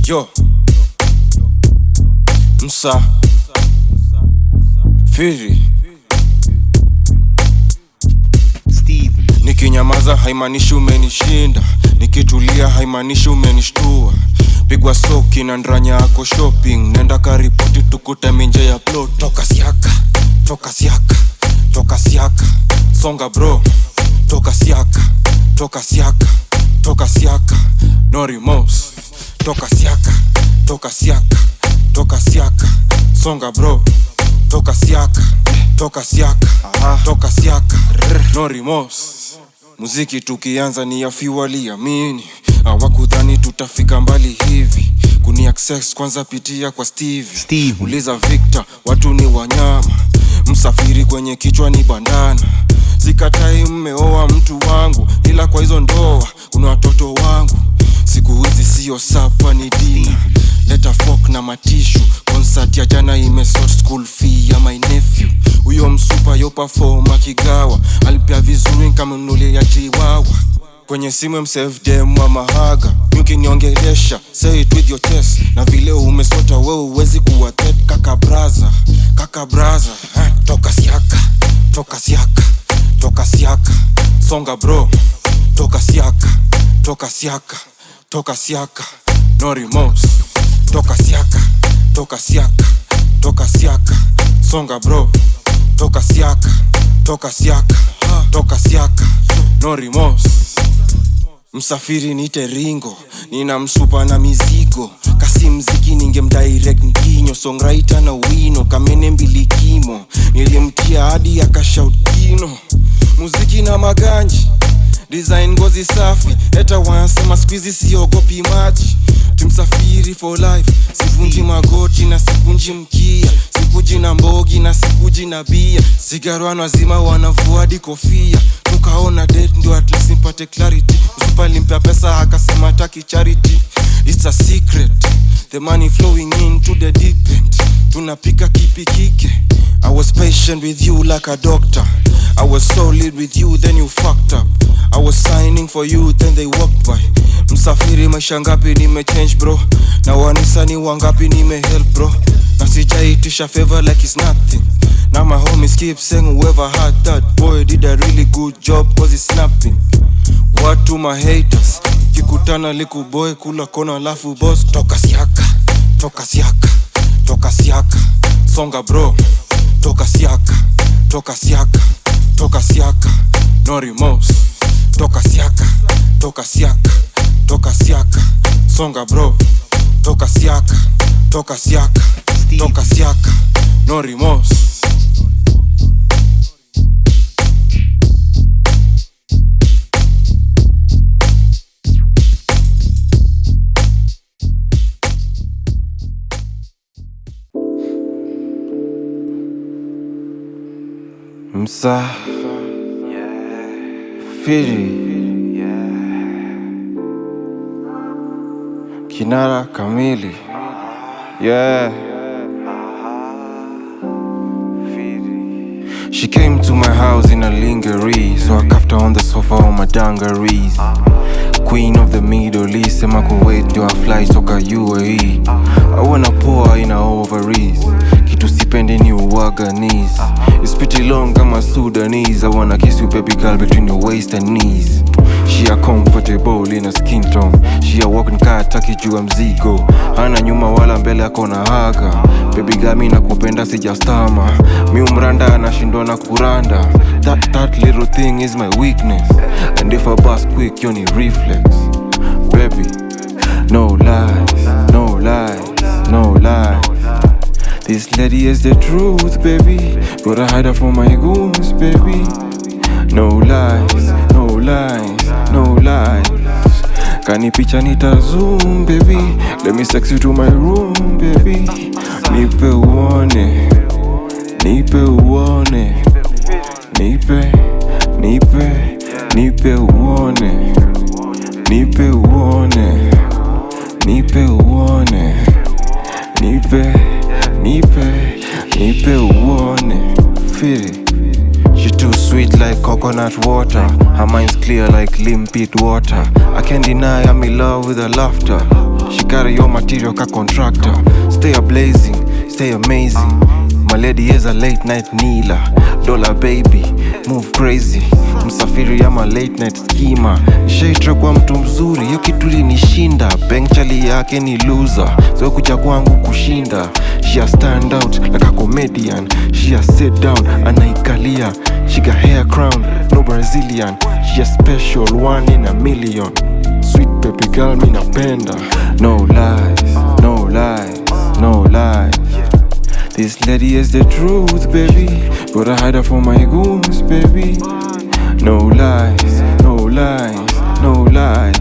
Yo Msa Firi Steve. Nikinyamaza haimanishi umenishinda, nikitulia haimanishi umenishtua. Pigwa soki na ndranya ako shopping, nenda karipoti tukute minje ya plot. Toka siaka, toka siaka, toka siaka, songa bro. Toka siaka, toka siaka, toka siaka, no remorse. Toka siaka, toka siaka, toka siaka, songa bro. Toka siaka, toka siaka, toka siaka, no remorse. Muziki tukianza ni ya few waliamini, hawakudhani tutafika mbali hivi. Kuni access kwanza pitia kwa Steve. Uliza Victor, watu ni wanyama. Msafiri kwenye kichwa ni bandana. Sikatai mmeoa mtu wangu, ila kwa hizo ndoa kuna watoto wangu. Siku hizi sio sapa ni dina. Leta fork na matishu, concert ya jana imesort school fee ya my nephew. Uyo msupa yo perform akigawa, alipia vizuri kama mnuli ya chiwawa. Kwenye simu msave dem wa mahaga, nyuki niongelesha, say it with your chest. Na vile umesota wewe uwezi kuwa threat kaka braza. Kaka braza, toka siaka, toka siaka, toka siaka, songa bro. Toka siaka, toka siaka, toka siaka, no remorse. Toka siaka, toka siaka, toka siaka, songa bro. Toka siaka, toka siaka, toka siaka, no remorse. Msafiri nite Ringo, nina msupa na mizigo. Kasi mziki ningemdirect nginyo, songwriter na wino, kamene mbili kimo. Nilimtia hadi akashout kino. Muziki na maganji, design ngozi safi. Eta wanasema squeezy siogopi maji. Tumsafiri for life, sivunji magoti na sikunji mkia. Sikuji na mbogi na sikuji na bia. Sigaruano wazima wanavua hadi kofia. Tukaona date ndio at least nipate clarity. Usupa limpea pesa akasema taki charity. It's a secret, the money flowing into the deep end. Tunapika kipi kike. I was patient with you like a doctor. I was solid with you, then you fucked up. I was signing for you, then they walked by. Msafiri maisha ngapi nimechange bro, na wanisa ni wangapi nimehelp bro. Na sijaitisha favor like it's nothing. Now my homies keep saying whoever had that boy did a really good job cause he's snapping. What to my haters, kikutana liku boy kula kona alafu boss. Toka siaka, toka siaka, toka siaka, songa bro. Toka siaka, toka siaka, toka siaka, no remorse. Toka siaka, toka siaka, toka siaka, songa bro. Toka siaka, toka siaka, toka siaka, no remorse. Msa Firi Kinara kamili. She came to my house in a lingerie, so I cuffed her on the sofa on my dungarees. Queen of the Middle East, sema Kuwait ndio I fly toka UAE. I wanna pour her in her ovaries, kitu sipendi ni uwaganese. It's pretty long kama Sudanese. I wanna kiss you baby girl between your waist and knees. She a comfortable in a skin tone. She a walking car taki juu ya mzigo. Hana nyuma wala mbele yako na haga. Baby girl mi nakupenda sijastama. Mi umranda anashindwa na kuranda. That little thing is my weakness. And if I bust quick you need reflex. Baby, no lies, no lies, no lies. This lady is the truth, baby. Gotta hide her from my goons, baby. No lies, no lies, no lies. Kani picha nita zoom, baby. Let me sex you to my room, baby. Nipe uone, nipe uone. Nipe, nipe, nipe uone. Nipe uone, nipe uone. Nipe, nipe, nipe uone. Firi. She too sweet like coconut water. Her mind's clear like limpid water. I can't deny I'm in love with her laughter. She carry your material ka contractor. Stay blazing, stay amazing. My lady is a late night kneeler. Dollar baby, move crazy. Msafiri ya ma late night schema. Nishaitra kwa mtu mzuri, hiyo kitu ilinishinda. Bank chali yake ni loser, so kuja kwangu kushinda. She a stand out like a comedian. She a sit down, anaikalia. She got hair crown, no Brazilian. She a special, one in a million. Sweet baby girl, mi napenda. No lies, no lies, no lies. This lady is the truth, baby. Gotta hide her from my goons, baby. No lies, no lies, no lies.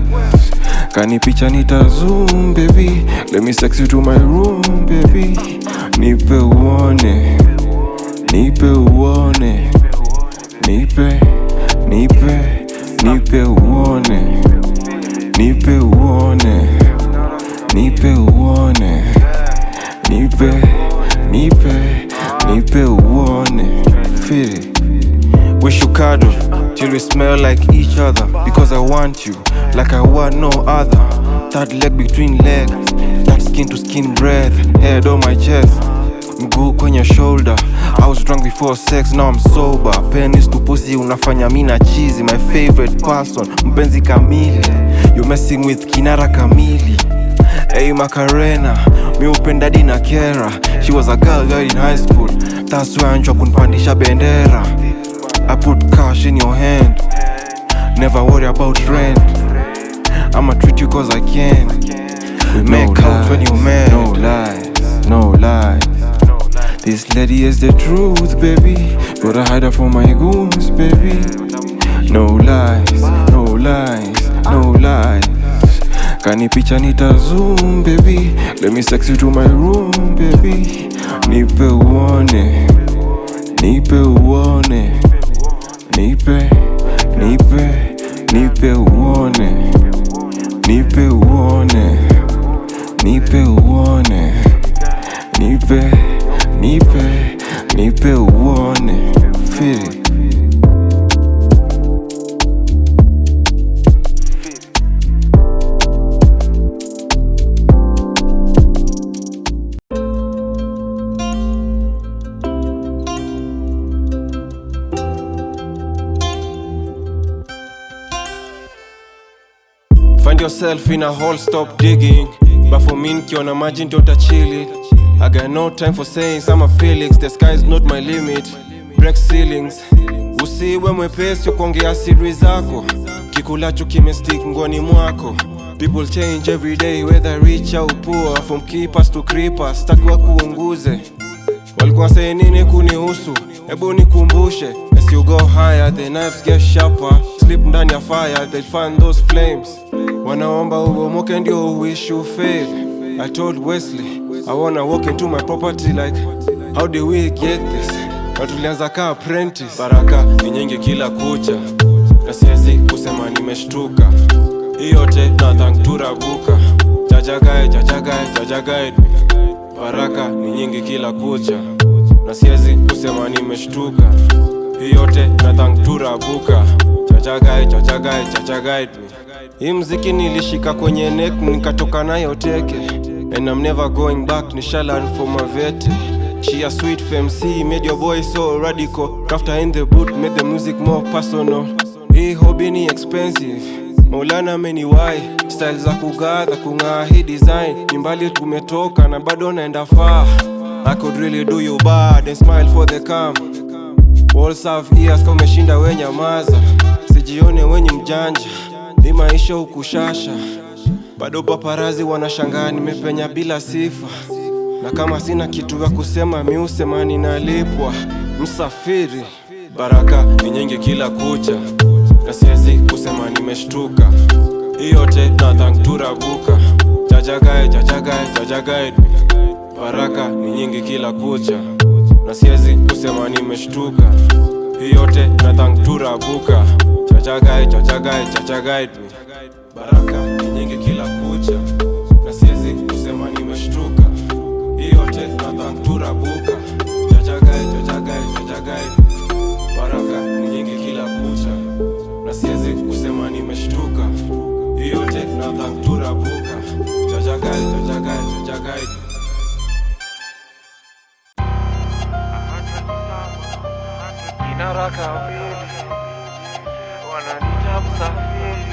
Kani picha nita zoom, baby. Let me sex you to my room, baby. Nipe uone, nipe uone. Nipe, nipe, nipe uone. Nipe uone, nipe uone. Nipe, nipe, nipe uone. Feel it. Wish you cuddle till we smell like each other. Because I want you like I want no other. Third leg between legs, that skin to skin breath. Head on my chest, mguu kwenye shoulder. I was drunk before sex, now I'm sober. Penis to pussy unafanya mina cheesy. My favorite person, mpenzi kamili. You messing with kinara kamili. Hey Macarena, mi upenda dina kera. She was a girl in high school. That's why anjwa kunpandisha bendera. I put cash in your hand, never worry about rent. I'ma treat you cause I can. We make out when you mad. No lies, no lies. This lady is the truth, baby. Gotta hide her from my goons, baby. No lies, no lies, no lies. Kani picha nita zoom, baby. Let me sex you to my room, baby. Nipe uone, nipe uone. Nipe, nipe, nipe uone. Nipe uone, nipe uone. Nipe, nipe, nipe uone. Feel it. Find yourself in a hole, stop digging. But for me, nikiona maji ndio utachili. I got no time for saying some feelings. The sky is not my limit. Break ceilings. Usiwe mwepesi kuongea siri zako. Kikulacho kimestick ngoni mwako. People change every day, whether rich or poor. From keepers to creepers, takiwa kuunguze. Walikuwa say nini kunihusu? Ebu nikumbushe. As you go higher, the knives get sharper. Sleep ndani ya fire, they'll find those flames. Wanaomba ubomoke ndio wish you fail. I told Wesley, I wanna walk into my property like, how do we get this? Na tulianza ka apprentice. Baraka ni nyingi kila kucha, na siwezi kusema nimeshtuka. Hii yote na thank to Rabuka. Jaja guide me. Baraka ni nyingi kila kucha, na siwezi kusema nimeshtuka. Hii yote na thank to Rabuka. Jaja guide me. Hii mziki nilishika kwenye neck, nikatoka nayo teke. And I'm never going back, nishalan for my vete. She a sweet FMC, made your voice so radical. Craft her in the boot, made the music more personal. Hii hobby ni expensive, Maulana meniwai. Style za kugadha, kungaa hii design. Nimbali tumetoka na bado naenda far. I could really do you bad and smile for the cam. Walls have ears kama umeshinda we nyamaza. Sijione wenye mjanja, ni maisha ukushasha. Bado paparazi wanashangaa nimepenya bila sifa. Na kama sina kitu ya kusema mi usema ninalipwa. Msafiri. Baraka ni nyingi kila kucha, na siwezi kusema nimeshtuka. Hii yote na thank to Rabuka. Jaja guide me. Baraka ni nyingi kila kucha, na siwezi kusema nimeshtuka. Hii yote na thank to Rabuka. Jaja guide me. Baraka ni nyingi kila kucha, na siwezi kusema nimeshtuka. Hii yote na thank to Rabuka. Jaja guide. Baraka ni nyingi kila kucha, na siwezi kusema nimeshtuka. Hii yote na thank to Rabuka. Jaja guide. baraka mbili wananita msafiri.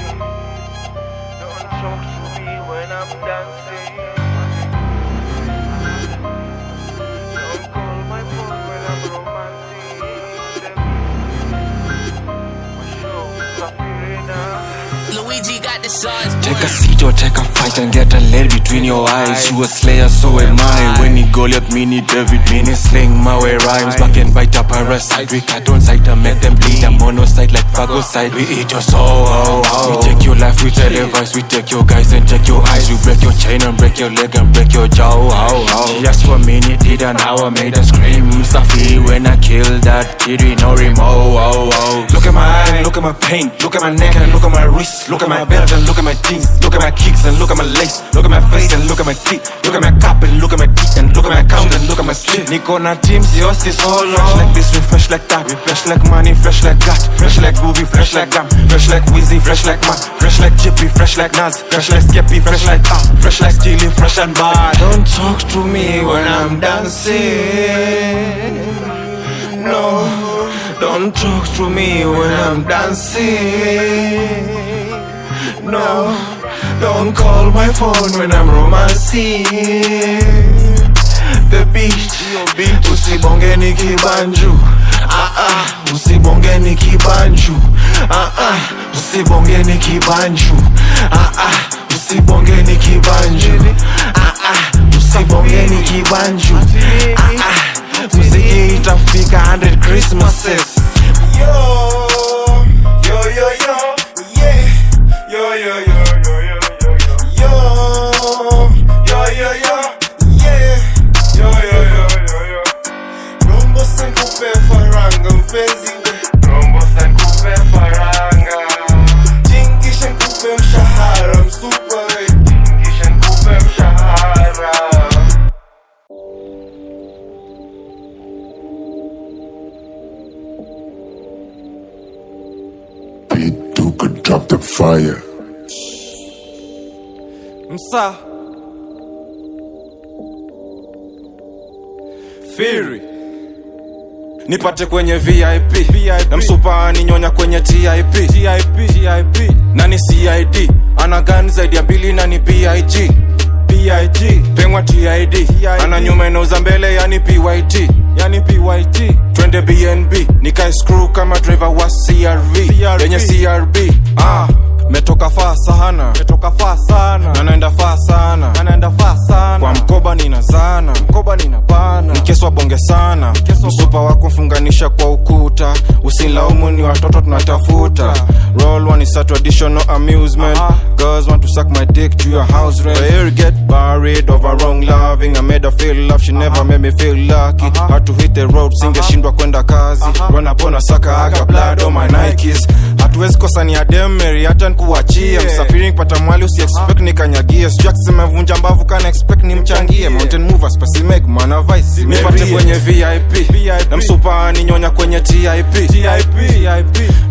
Don't talk to me when I'm dancing. Don't call my phone when I'm romancing. My show, Safirina. Luigi got the sauce. Take a seat or take a fight and get a lead between your eyes. You a slayer, so am I. When he Goliath, mini David, mini sling my way rhymes. Back and bite up parasite. We cut on sight and make them bleed. I'm monocyte like phagocyte. We eat your soul. We take your life, we televise. We take your guys and take your eyes. We break your chain and break your leg and break your jaw. Just for a minute, did an hour, made us scream. Safi, when I killed that kid, we no remote. Look at my eye, look at my pain. Look at my neck and look at my wrist. Look at my belt and look at my jeans. Look at my kicks and look at my lace. Look at my face and look at my teeth. Look at my cup and look at my teeth. And look at my account and look at my slip. Niko na teams, yours is solo. Fresh like this, we fresh like that. We fresh like money, fresh like that. Fresh like groovy, fresh like gum. Fresh like Wheezy, fresh like man. Fresh like Chippy, fresh like Nas. Fresh like Skippy, fresh like fresh like Steely, fresh and bad. Don't talk to me when I'm dancing. No, don't talk to me when I'm dancing. No, don't call my phone when I'm romancing. The beach, usibonge nikibanju. Usibonge nikibanju. Usibonge nikibanju. Usibonge nikibanju. Usibonge nikibanju. Muziki itafika 100 Christmases. Yo, yeah. Yo, yeah. Rombo sankupe faranga mpenzi we. Rombo sankupe faranga. Jingisha nkupe mshahara msupa we. Jingisha nkupe mshahara. P2 could drop the fire. Msa Firi nipate kwenye VIP. Na msupa ninyonya kwenye TIP. Na ni CID ana gun zaidi ya 2 na ni BIG. Pengwa TID ana nyuma inauza mbele yani PYT. Twende BNB nikae screw kama driver wa CRV. Yenye CRB metoka faa sana. Na naenda faa sana. Kwa mkoba nina zana. Nikeswa bonge sana. Msupa wako mfunganisha kwa ukuta. Usilaumu ni watoto tunatafuta. Roll one is a traditional amusement. Girls want to suck my dick to your house rent. I hear get buried over wrong loving. I made her feel love, she never made me feel lucky. Had to hit the road, singeshindwa kwenda kazi. Run up on a sucker, I got blood on my Nikes. Hatuwezi kosa ni ademeri, hata nikuachie. Msafiri nipata mwali usi-expect nikanyagie. Sijaks mevunja mbavu kana expect ni mchangie. Mountain movers, pasi make mana vice. Nipate kwenye VIP. Na msupa ninyonya kwenye TIP.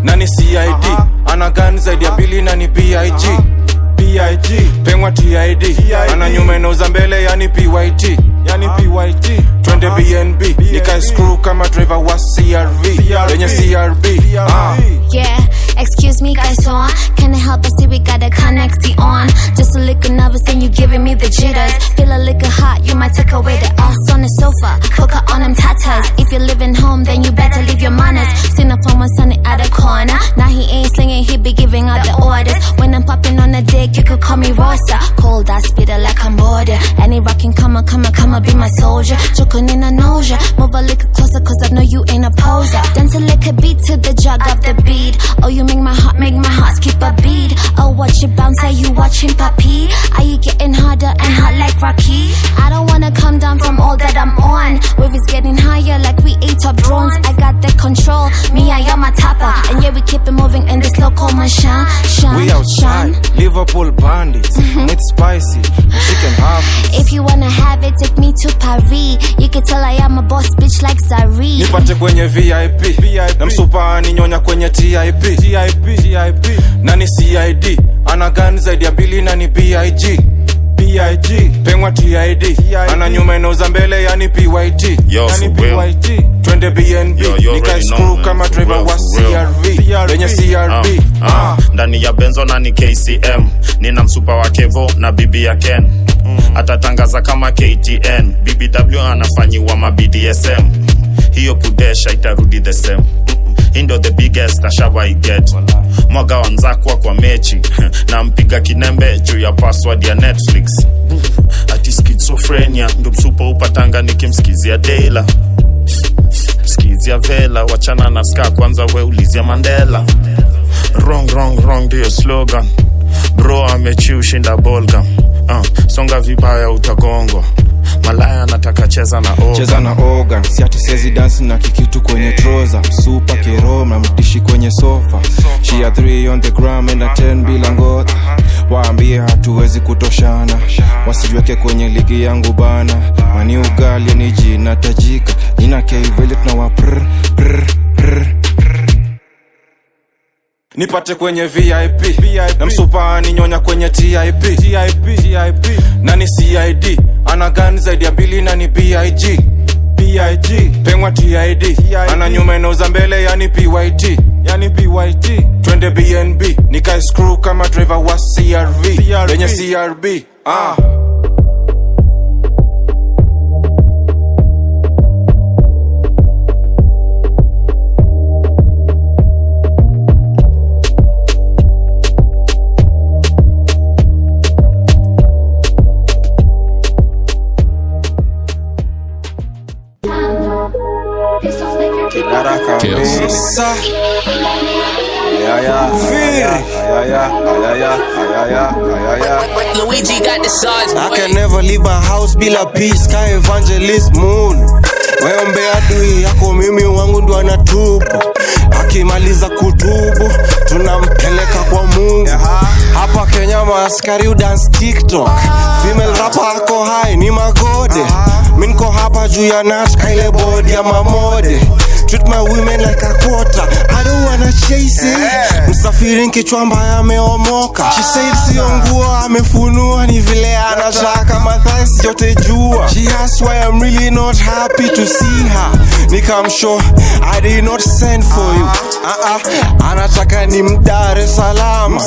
Na ni CID ana gun zaidi ya 2 na ni BIG. Pengwa TID ana nyuma inauza mbele yani PYT. Twende BNB nikae screw kama driver wa CRV. Yenye CRB Yeah, excuse me guys on. Can I help us see we got a connect on? Just a little nervous and you giving me the jitters. Feel a little hot, you might take away the ass on the sofa. Hook up on them tatters. If you're living home, then you better leave your manners. Seen a phone one sunny at the corner. Now he ain't slinging, he be giving out the orders. When I'm popping on a dick, you could call me Rosa. Cold ass spitter like I'm border. Any rockin' come on, be my soldier. Choking in a nausea. Move a little closer, cause I know you ain't a poser. Dance a lick a beat to the jog of the beat. Oh, you make my heart skip a beat. Oh, watch it bounce, are you watching Papi? Are you getting harder and hot like Rocky? I don't wanna come down from all that I'm on. Wave is getting higher like we ate up drones. I got the control, me I am a tapper. And yeah, we keep it moving in this locomotion. We outside, Liverpool bandits. It's spicy, chicken half. If you wanna have it, take me to Paris. You can tell I am a boss bitch like Zari. Nipate kwenye VIP. Na msupa ninyonya kwenye TIP. Na ni CID ana gun zaidi ya 2 na ni BIG. PIG pengwa TID ana nyuma inauza mbele yani PYT Yo, yani PYT twende BNB nika screw kama driver wa CRV lenye CRB ndani ya Benzo na ni KCM nina msupa wa Kevo na bibi ya Ken atatangaza kama KTN BBW anafanyiwa ma BDSM hiyo pudesha itarudi the same Indo the biggest ashawai get mwaga wanzakwa kwa mechi na mpiga kinembe juu ya password ya Netflix ati schizophrenia ndo msupa upatanga nikimskizia Dela skizia Vela wachana na ska kwanza we ulizia Mandela wrong ndio slogan bro amechi ushinda ballgam songa vibaya utagongwa malaya anataka cheza na organ si ati sezi dance na kikitu kwenye trouser super kero na mtishi kwenye sofa she a 3 on the gram and a 10 bila ngota waambie hatuwezi kutoshana wasijiweke kwenye ligi yangu bana mani ugali ni jina tajika jina K-Valley tunawa nipate kwenye VIP na msupa ni nyonya kwenye TIP na ni CID ana gun zaidi ya mbili na ni BIG pengwa TID ana nyuma inauza mbele yani PYT twende BNB nika screw kama driver wa CRV lenye CRB Luigi got the size, boy. I can never leave my house bila peace ka evangelist moon weombe adui yako mimi wangu ndo anatubu akimaliza kutubu tunampeleka kwa Mungu hapa Kenya maaskari udance TikTok female rapper ako high ni magode mimi niko hapa juu ya natka ile body ya mamode treat my women like a quarter I don't wanna chase it msafiri kichwa mbaya ameomoka she said sio nguo amefunua ni vile anataka mathais yote jua she asked why I'm really not happy to see her nikamshow I did not send for you anataka ni Dar es Salaam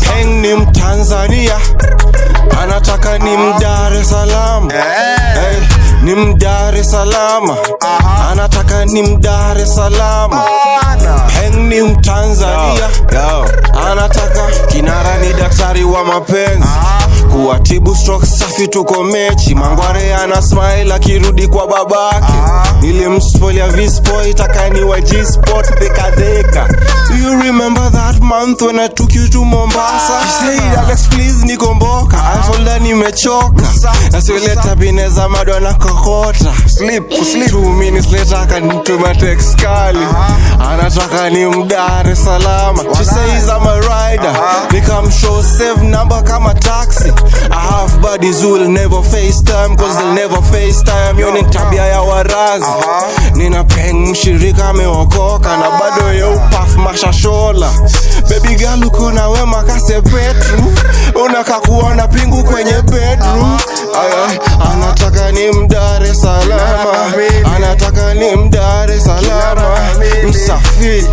Peng ni Mtanzania anataka ni Dar es Salaam ni Dar es Salaam anataka ni Dar es Salaam Peng ni Mtanzania anataka kinara ni daktari wa mapenzi kuatibu stroke safi tuko mechi mangware ana smile akirudi kwa babake nilimspoilia vispo itakani wa G-Sport deka do you remember that month when I took you to Mombasa she said Alex please nikomboka I told her nimechoka na sioleta bineza madona kokota sleep 2 minutes later akanituma text kali anataka ni Dar es Salaam she says I'm a rider nikamshow save number kama taxi I have buddies who will never FaceTime cause they'll never FaceTime yo ni tabia ya warazi nina Peng mshirika ameokoka na bado yo puff mashashola baby girl uko na wema kase Petru unaka kuona pingu kwenye bedroom anataka ni Dar es Salaam anataka ni Dar es Salaam msafiri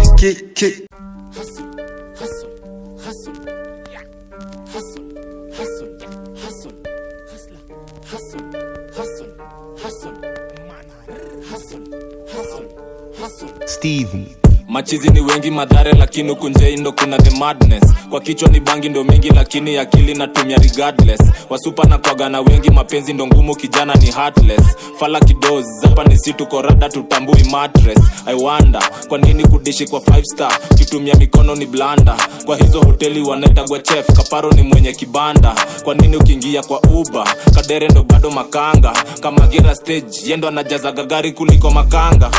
Stevie. Machizi ni wengi madhare lakini huku nje ndo kuna the madness. Kwa kichwa ni bangi ndo mingi lakini akili natumia regardless. Wasupa na kwa gana wengi mapenzi ndo ngumu kijana ni heartless. Fala kidoz hapa ni situ korada tutambui mattress. I wonder kwa nini kudishi kwa 5 star kitumia mikono ni blanda. Kwa hizo hoteli wanaita kwa chef kaparo ni mwenye kibanda. Kwa nini ukiingia kwa Uber kadere ndo bado makanga. Kama gira stage yendo anajaza gagari kuliko makanga.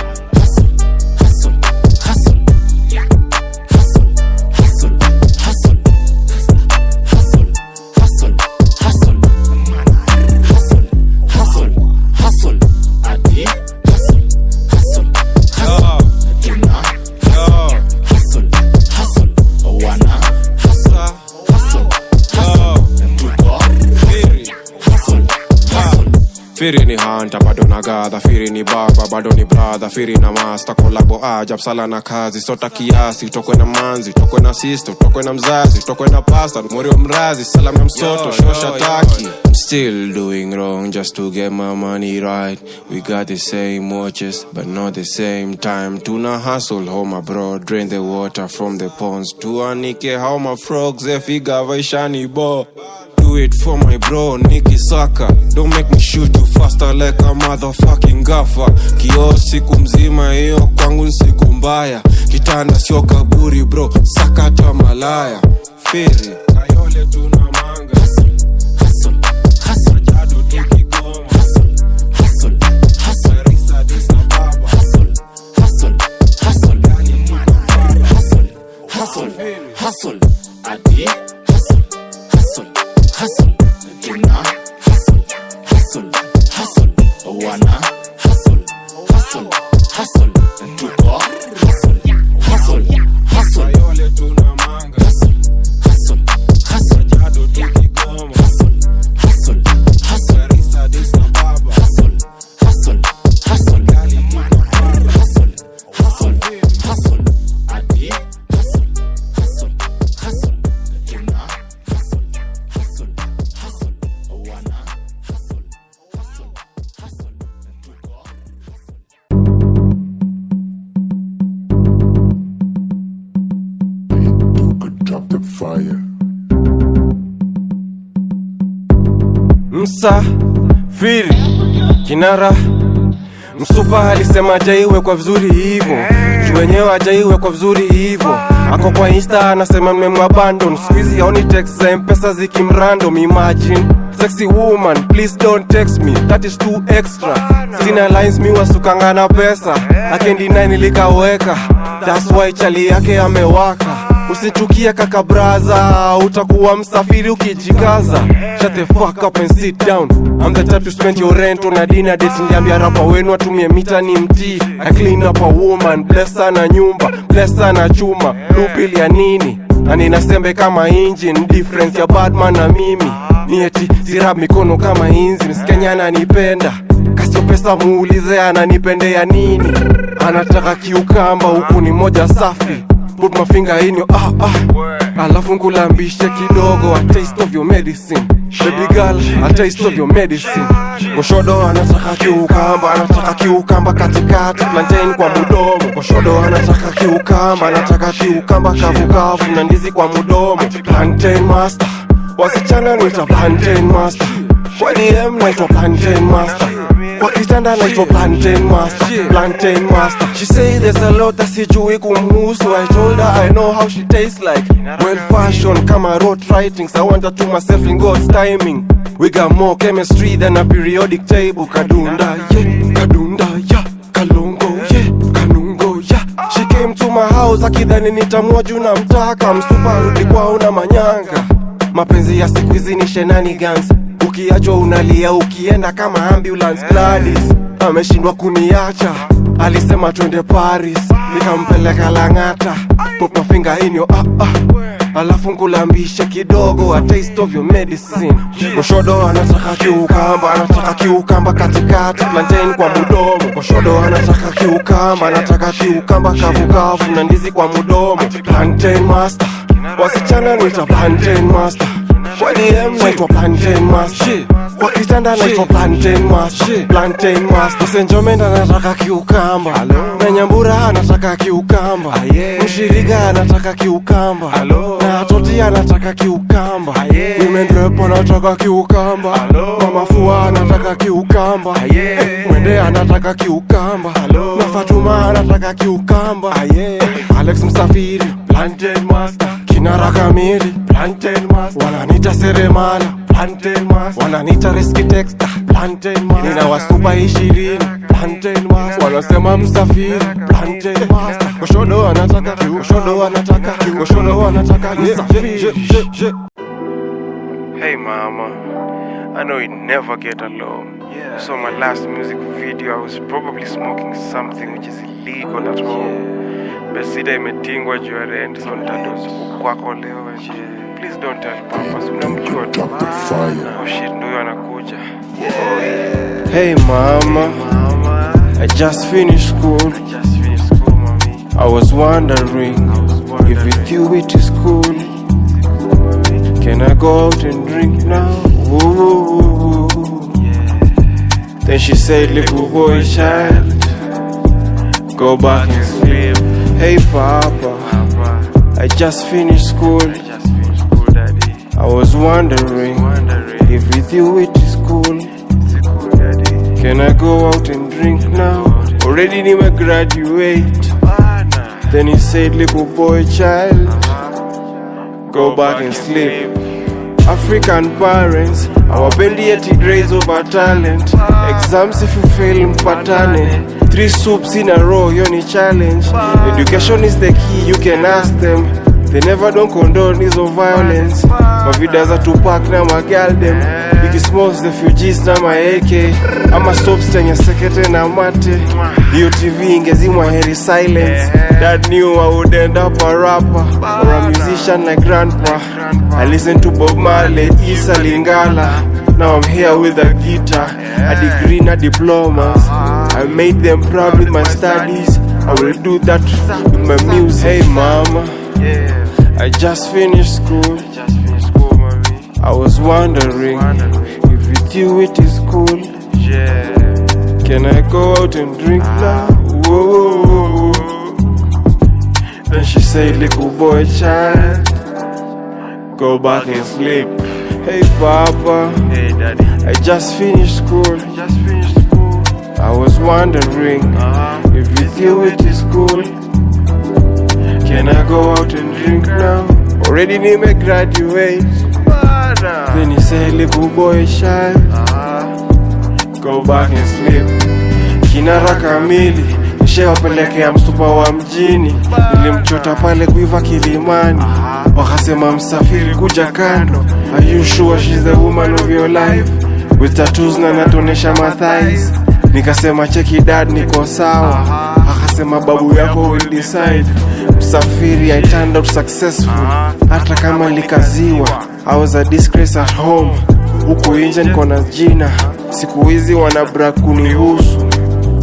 Firi ni hanta bado na gadha, firi ni baba bado ni brother, firi na master kolabo ajab sala na kazi sota kiasi, tokwe na manzi, tokwe na sister, tokwe na mzazi, tokwe na pastor, mwori wa mrazi, salam ya msoto, shosha taki. I'm still doing wrong just to get my money right. We got the same watches but not the same time. Tuna hustle home abroad, drain the water from the ponds. Tuanike how my frogs efiga vaishani bo. Do it for my bro, Nicky Saka. Don't make me shoot you faster like a motherfucking gaffer. Kio siku mzima hiyo kwangu siku mbaya. Kitanda sio kaburi bro, sakata malaya. Firi, kayole tunamanga. Hustle, hustle, hustle. Jadu tukigoma. Hustle, hustle, hustle. Risa disa baba. Hustle, hustle, hustle. Hustle, hustle, hustle. Adi, hustle, hustle. Hustle, tuna hustle, hustle, hustle, wana hustle, hustle, hustle, tuko hustle, hustle, hustle, yole tuna manga hustle, hustle, hustle, jado tukigoma hustle, hustle, hustle, risa disa baba hustle, hustle, hustle, hustle, hustle, hustle, adi hustle, hustle, hustle, tuna hustle, hustle. Hustle, wana hustle, hustle, hustle, tuko hustle. You could drop the fire. Msa Firi Kinara Msupa alisema jaiwe kwa vizuri hivo, juwenyewe ajaiwe kwa vizuri hivo. Ako kwa Insta anasema nimemabandon, squeezy haoni text za M-Pesa zikimrandom. Imagine, sexy woman please don't text me, that is too extra. Sina lines mi wasukanga na pesa, akendi 9 nilikaweka, that's why chali yake amewaka. Usichukia kaka braza, utakuwa msafiri ukijikaza. Shut the fuck up and sit down. I'm the type to spend your rent on a dinner date. Ndiambia rapa wenu atumie mita ni mtii. I clean up a woman, bless sana nyumba, bless sana chuma. Blue pill ya nini? Na ninasembe kama engine, difference ya Batman na mimi. Ni eti sirab mikono kama inzi, msikenya ananipenda. Kasio pesa muulize ananipendea nini. Anataka kiukamba huku ni moja safi. Put my finger in your alafu nkulambishe kidogo, a taste of your medicine. Baby girl, a taste of your medicine. Goshodo anataka kiukamba, anataka kiukamba katikati, plantain kwa mudomo. Goshodo anataka kiukamba, anataka kiukamba kavu na ndizi kwa mudomo. Plantain master, wasichana naitwa plantain master. Kwa DM naitwa plantain master. Kwa kitanda naitwa plantain master, plantain master. She say there's a lot that sijui kumhusu. I told her I know how she tastes like. Well fashion kama road writing, so I want her to myself in God's timing. We got more chemistry than a periodic table. Kadunda, yeah, kadunda, yeah, kalongo, yeah, kanungo, yeah. She came to my house akidhani nitamua juu na mtaka. Msupa rudi kwao na manyanga. Mapenzi ya siku hizi ni shenanigans. Ukiachwa unalia ukienda kama ambulance. Gladys ameshindwa kuniacha, alisema twende Paris, nikampeleka Langata. Put my finger in your alafu nkulambishe kidogo, a taste of your medicine. Goshodo anataka kiukamba, anataka kiukamba katikati, plantain kwa mudomo. Goshodo anataka kiukamba, anataka kiukamba kavu na ndizi kwa mudomo. Plantain master, wasichana naitwa plantain master. Kwa DM naitwa plantain master. Kwa kitanda naitwa plantain master, plantain master. Senjomenda anataka kiukamba, na Nyambura anataka kiukamba, Mshirika anataka kiukamba, na Toti anataka kiukamba, Women rep anataka kiukamba, Mama Fua anataka kiukamba, Mwende anataka kiukamba, na Fatuma anataka kiukamba, Alex Msafiri plantain master. Kinara Kamili plantain master. Wananita Seremala plantain master. Wananita Risky Texter plantain master. Nina wasupa 20 plantain master. Wanasema Msafiri plantain master. Goshodo anataka kiu, Goshodo anataka kiu, Goshodo anataka Msafiri. Hey mama, I know we never get along. So my last music video I was probably smoking something which is illegal at home. Besida imetingwa juu ya rent, so nitadozu kwako leo. Please don't tell Papa, unamjua tu. Drop the fire. Oh shit, ndio anakuja. Hey mama, I just finished school. I was wondering if with you it is cool. Can I go out and drink now? Ooh. Then she said, little boy child, go back and sleep. Hey papa, I just finished school. I was wondering if with you it is cool. Can I go out and drink now? Already need to graduate. Then he said, little boy child, go back and sleep. African parents, our bendi 80 grades over talent. Exams if you fail mpatane. 3 soups in a row, yoni challenge. Education is the key, you can ask them. They never don't condone this of violence. Mavidas are Tupac na magal them. Biggie Smalls, refugees na ma AK. Ama soaps tenye sekete na mate. Hiyo TV ingezimwa heri silence. Dad knew I would end up a rapper or a musician like grandpa. I listened to Bob Marley, Issa Lingala. Now I'm here with a guitar, a degree and a diplomas. I made them proud with my studies. I will do that with my music. Hey mama, I just finished school. I was wondering if with you it is cool. Can I go out and drink now? Whoa. Then she said, little boy child, go back and sleep. Hey papa, Hey daddy, I just finished school. I was wondering if with you it is cool. Can I go out and drink now? Already need to graduate. Then he said, little boy child, go back and sleep. Kinara kamili, nishawapelekea msupa wa mjini. Nilimchota pale kuiva Kilimani. Wakasema msafiri kuja kando. Are you sure she's the woman of your life? With tattoos na natonesha mathighs. Nikasema cheki dad niko sawa. Akasema babu yako will decide. Msafiri I turned out successful. Hata kama likaziwa, I was a disgrace at home. Huku nje niko na jina. Siku hizi wana brag kunihusu.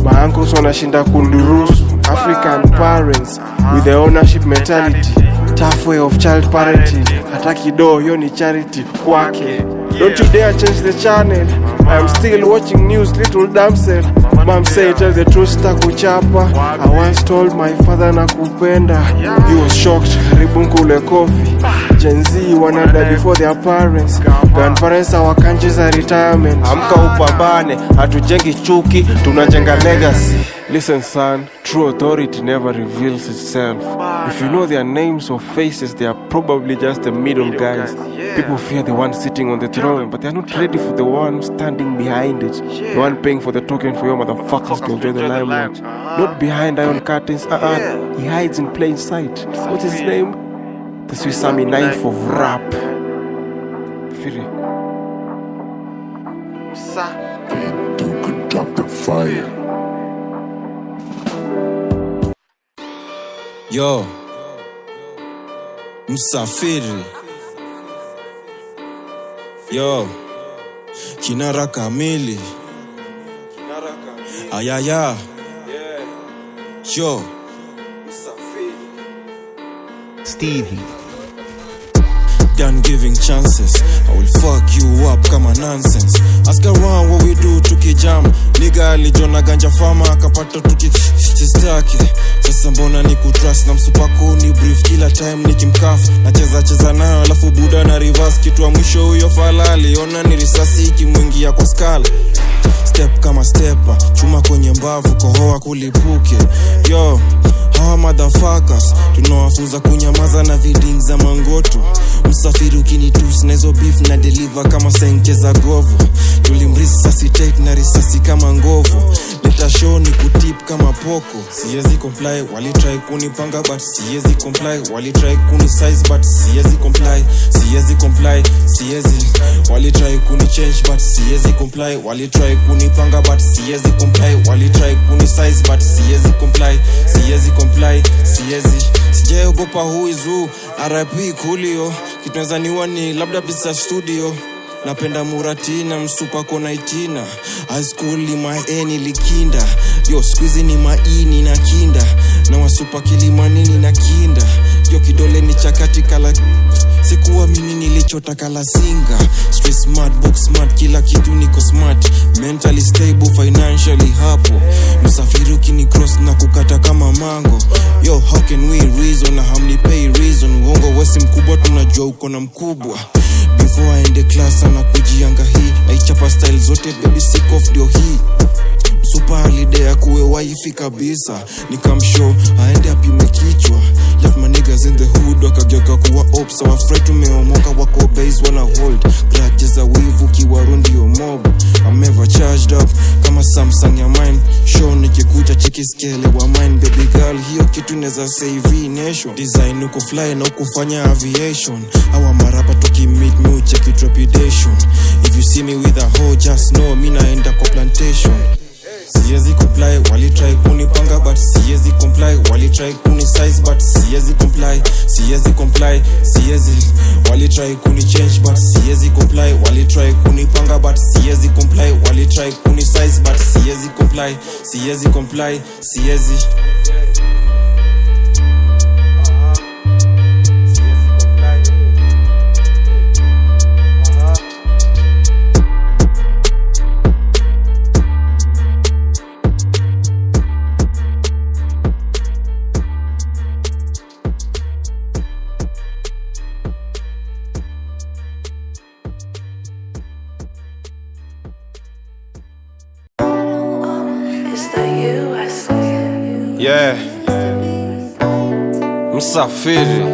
My uncles wanashinda kundurusu. African parents with the ownership mentality. Tough way of child parenting. Hata kidogo hiyo ni charity kwake. Don't you dare change the channel. I am still watching news, little damsel. Mom say tell the truth takuchapa. I once told my father nakupenda. He was shocked, karibu nkule coffee. Gen Z wanna die before their parents. Grandparents our countries are retirement. Amka upambane, hatujengi chuki, tunajenga legacy. Listen son, true authority never reveals itself. If you know their names or faces, they are probably just the middle guys. People fear the one sitting on the throne, but they are not ready for the one standing behind it. The one paying for the token for your motherfuckers to enjoy the limelight. Not behind iron curtains, he hides in plain sight. What's his name? The Swiss Army knife of rap. Firi. You could drop the fire. Yo, msafiri. Yo, kinara kamili. Ayaya. Yo, Stevie. Done giving chances. I will fuck you up kama nonsense. Ask around what we do tukijam. Nigga alijona ganja farma akapata tukistake. Sasa mbona nikutrust na msupako ni brief kila time nikimkafu. Nacheza nayo alafu buda na reverse kitu wa mwisho huyo fala aliona ni risasi ikimwingia kwa skala. Step kama stepper, chuma kwenye mbavu kohoa kulipuke. Yo, hawa motherfuckers tunawafunza kunyamaza na viding za mangoto. Msafiri ukinitus na hizo beef na deliver kama senke za govu. Tulimresuscitate na risasi kama ngovu. Leta show ni kutip kama poko. Siezi comply, wali try kunipanga but siezi comply. Wali try kuni size but siezi comply. Siezi comply, siezi. Wali try kuni change but siezi comply. Wali try kunipanga but siezi comply. Wali try kuni size but siezi comply. Siezi comply, siezi. Sijaogopa who is who. RIP Coolio. Kitunaweza niwa ni labda pizza studio. napenda Muratina msupa kona itina high school ni maeni likinda yo squeeze ni maini na kinda na wasupa kilimanini na kinda yo kidole ni chakati kala sikuwa mimi nilichotaka la singa straight smart book smart kila kitu niko smart mentally stable financially hapo msafiri ukini cross na kukata kama mango yo how can we reason na hamni pay reason uongo wesi mkubwa tunajua uko na mkubwa before I end the class ana kujianga hii naichapa style zote baby sick of dio hii super holiday akuwe wifi kabisa nikamshow aende apime kichwa left my niggas in the hood wakageuka kuwa ops so afraid tumeomoka wako base wanna hold grudges a wivu kiwarundi yo mob I'm ever charged up kama Samsung ya mine show nikikuja cheki scale wa mine baby girl hiyo kitu neza save nation design uko fly na ukufanya aviation our marapa toki meet me check it trepidation if you see me with a hoe just know me naenda kwa plantation Siezi comply, wali try kunipanga but siezi comply, wali try kuni size but siezi comply, siezi comply, siezi wali try kuni change but siezi comply, wali try kunipanga but siezi comply, wali try kuni size but siezi comply, siezi comply, siezi yeah, Msafiri,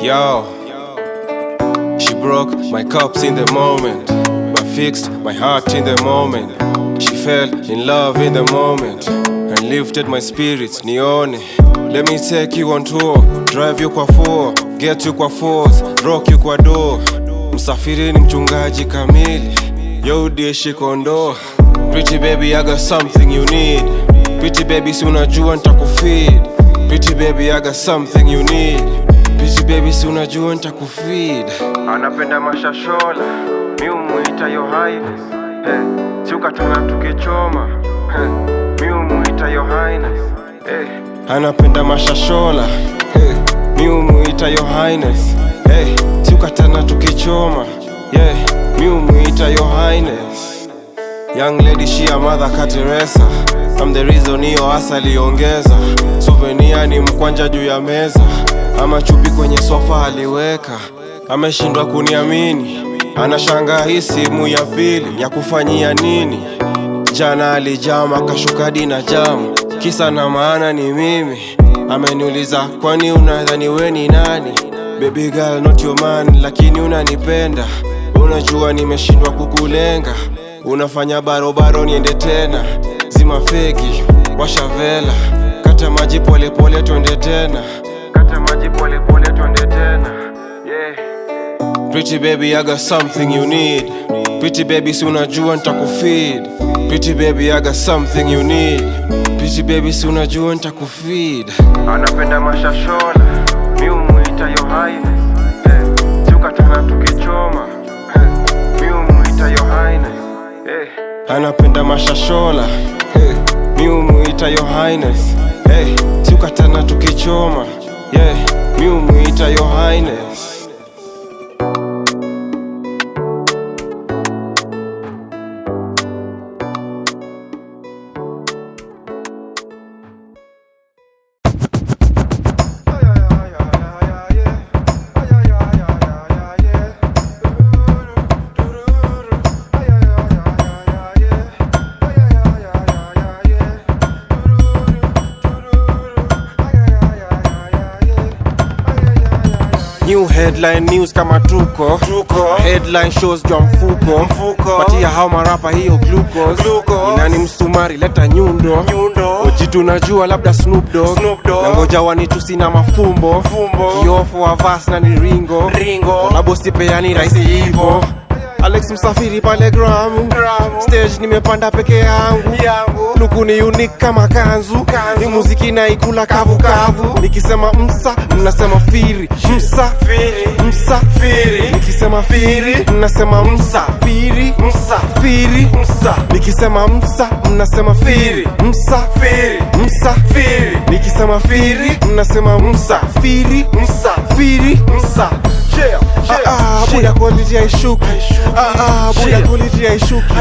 yo. She broke my cups in the moment, but fixed my heart in the moment. She fell in love in the moment and lifted my spirits, nione. Let me take you on tour, drive you kwa 4, get you kwa 4, rock you kwa door. Msafiri ni mchungaji kamili, yo dieshe kondo. Pretty baby, I got something you need. Pretty baby, si unajua nitakufeed. Pretty baby, I got something you need. Pretty baby, si unajua nitakufeed. Anapenda mashashola, mi umuita yo highness. Si ukatana tukichoma, mi umuita yo highness. Anapenda mashashola, mi umuita yo highness. Si ukatana tukichoma, mi umuita yo highness. Young lady, she a mother Kateresa. I'm the reason hiyo asali ongeza. Souvenir ni mkwanja juu ya meza. Ama chupi kwenye sofa aliweka. Ameshindwa kuniamini. Anashangaa hii simu ya pili ya kufanyia nini. Jana alijama kashukadi na jamu. Kisa na maana ni mimi. Ameniuliza kwani unadhani we ni nani. Baby girl not your man, lakini unanipenda. Unajua nimeshindwa kukulenga. Unafanya barobaro niende tena. Zima fegi, washa vela. Kata maji pole pole twende tena. Kata maji pole pole twende tena. Yeah. Pretty baby, I got something you need. Pretty baby, si unajua nitakufeed. Pretty baby, I got something you need. Pretty baby, si unajua nitakufeed. Anapenda mashashola, mi umuita yo highness. Si ukatana tukichoma, mi umuita yo highness. Anapenda mashashola, mi umuita yo highness. Si ukatana tukichoma, mi umuita yo highness. New headline news kama tuko headline shows jwa mfuko patia hao marapa hiyo glucose inani msumari leta nyundo oji tunajua labda Snoop Dogg na ngoja wanitusi na mafumbo kiofo wa vas na ni ringo kolabo sipeani raisi hivo Alex Msafiri pale gramu. Stage nimepanda peke yangu. Luku ni unique kama kanzu. Ni muziki na ikula kavu kavu. Nikisema msa, mnasema firi. Msa, msa, firi. Nikisema firi, mnasema msa. Firi, msa, firi, msa. Nikisema msa, mnasema firi. Msa, firi, msa, firi. Nikisema firi, mnasema msa. Firi, msa, firi, msa. Buda quality haishuki. Buda quality haishuki.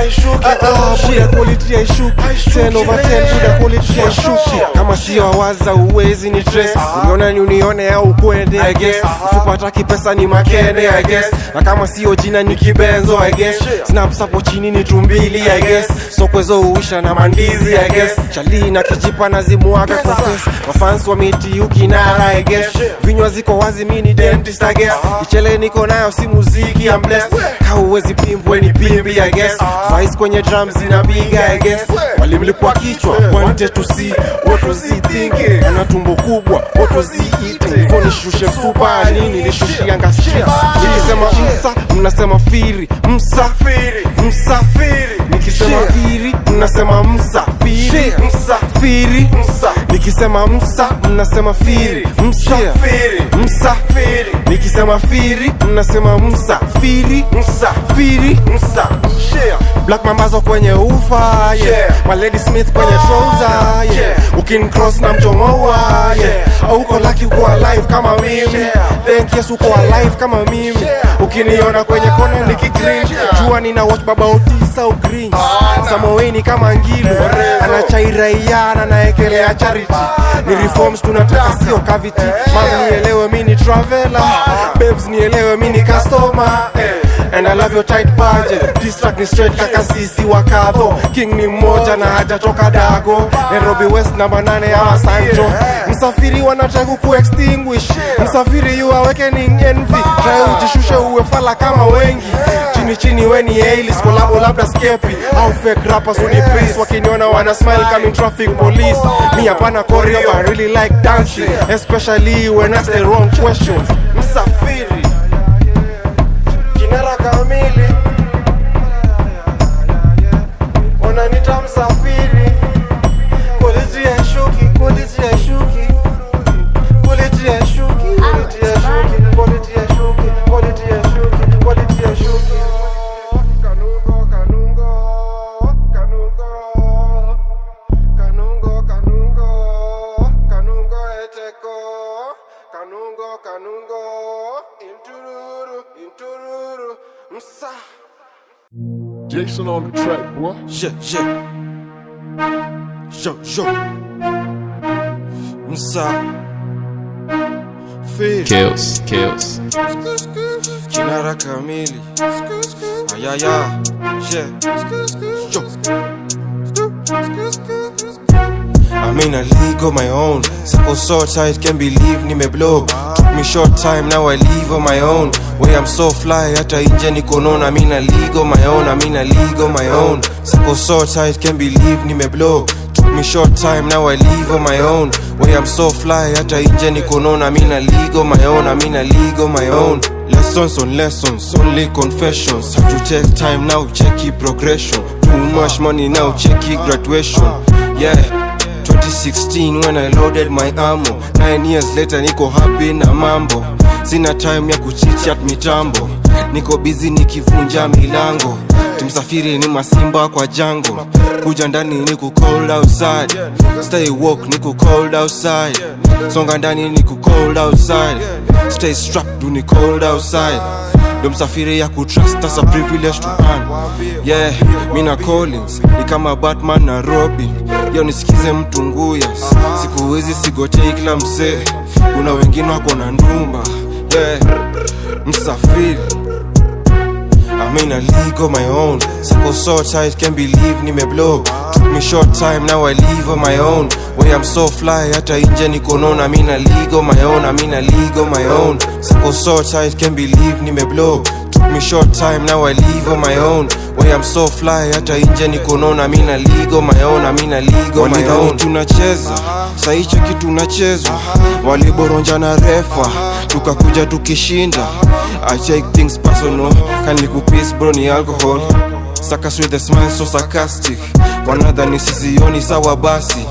Buda quality haishuki. 10 over 10 buda quality haishuki. Kama sio waza uwezi ni trace. Uniona ni unione au kwende I guess. Usipata kipesa ni makende I guess. Na kama sio jina ni kibenzo I guess. Snaps hapo chini ni tumbili I guess. Sokwezo uisha na mandizi I guess. Chali na kijipa na zimuaga confess. Mafans wa miti ukinara I guess. Vinywa ziko wazi mini dentist I guess. Ichele niko nayo si muziki I'm blessed. Kauwezi pimbwe ni pimbi I guess. Vice kwenye drums zinapiga I guess. Walimlipua kichwa wanted to see what was he thinking. Ana tumbo kubwa what was he eating. Phone shushe super nini nishushia street. Nikisema msa mnasema firi. Msa firi. Msa firi. Nikisema firi mnasema msa. Firi. Msa firi. Msa. Nikisema msa mnasema firi. Msa firi. Msa firi. Nikisema firi mnasema msa. Firi. Msa firi. Msa. Black mambazo kwenye ufa yeah. Malady Smith kwenye trouser yeah. Ukin cross na mchomoa yeah. Uko lucky uko alive kama mimi. Thank yes uko alive kama mimi. Ukiniona kwenye kona nikigreen. Jua nina watch baba Otisa au green. Samoweni kama ngilo. Anachairaia na naekelea charity. Ni reforms tunataka sio cavity. Mam nielewe mini traveler. Babes nielewe mini customer. And I love your tight budget. This track ni straight kaka sisi wakavo. King ni mmoja na hajatoka dago. Nairobi West namba 8 ama Sancho. Msafiri wanataka kuextinguish. Msafiri you awakening envy. Try ujishushe uwe fala kama wengi. Chini chini weni A-list collabo labda skepi. Au fake rappers unipraise. Wakiniona wana smile coming traffic police. Me hapana choreo but I really like dancing. Especially when asked the wrong questions. Msafiri Kinara kamili. Wananita msafiri. Quality ya shuki. Quality ya shuki. Quality ya shuki. Quality ya shuki. Quality ya shuki. Quality ya shuki. Quality ya shuki. Kanungo, kanungo. Kanungo. Kanungo, kanungo. Kanungo eteko. Kanungo, kanungo. Intururu, intururu. Msa. Jason on the track, boy. Yeah. Yo. Msa. Feel. Kills. Kinara kamili. Ayaya. Yeah. Yo. I'm in a league of my own. Circle so tight, can't believe nime blow. Took me short time, now I live on my own. Way I'm so fly, hata inje niko known. I'm in a league of my own, I'm in a league of my own. Circle so tight, can't believe nime blow. Took me short time, now I live on my own. Way I'm so fly, hata inje niko known. I'm in a league of my own, I'm in a league of my own. Lessons on lessons, only confessions. Have to take time now, check it progression. Too much money now, check it graduation. Yeah. 2016 when I loaded my ammo. 9 years later niko happy na mambo. Sina time ya kuchitchat mitambo. Niko busy nikivunja milango. Tumsafiri ni masimba kwa jango. Kuja ndani niku cold outside. Stay woke niku cold outside. Songa ndani niku cold outside. Stay strapped ni cold outside. Ndo msafiri ya kutrust as a privilege to earn. Yeah, mina Collins ni kama Batman na Robin. Yo nisikize mtu nguya. Siku hizi sigotei kila msee. Kuna wengine wako na ndumba. Yeah, msafiri I'm in a league of my own. Circle so tight, can't believe nime blow. Took me short time, now I live on my own. Way I'm so fly, hata inje niko known. I'm in a league of my own, I'm in a league of my own. Circle so tight, can't believe nime blow. Took me short time, now I live on my own. Way I'm so fly, hata inje niko nona mina ligo my own, mina ligo my own. Tunacheza, saa hicho kitu tunachezwa. Waliboronja na refa, tukakuja tukishinda. I take things personal, can you peace bro ni alcohol. Suckers with a smile so sarcastic, wanadhani sisioni sawa basi.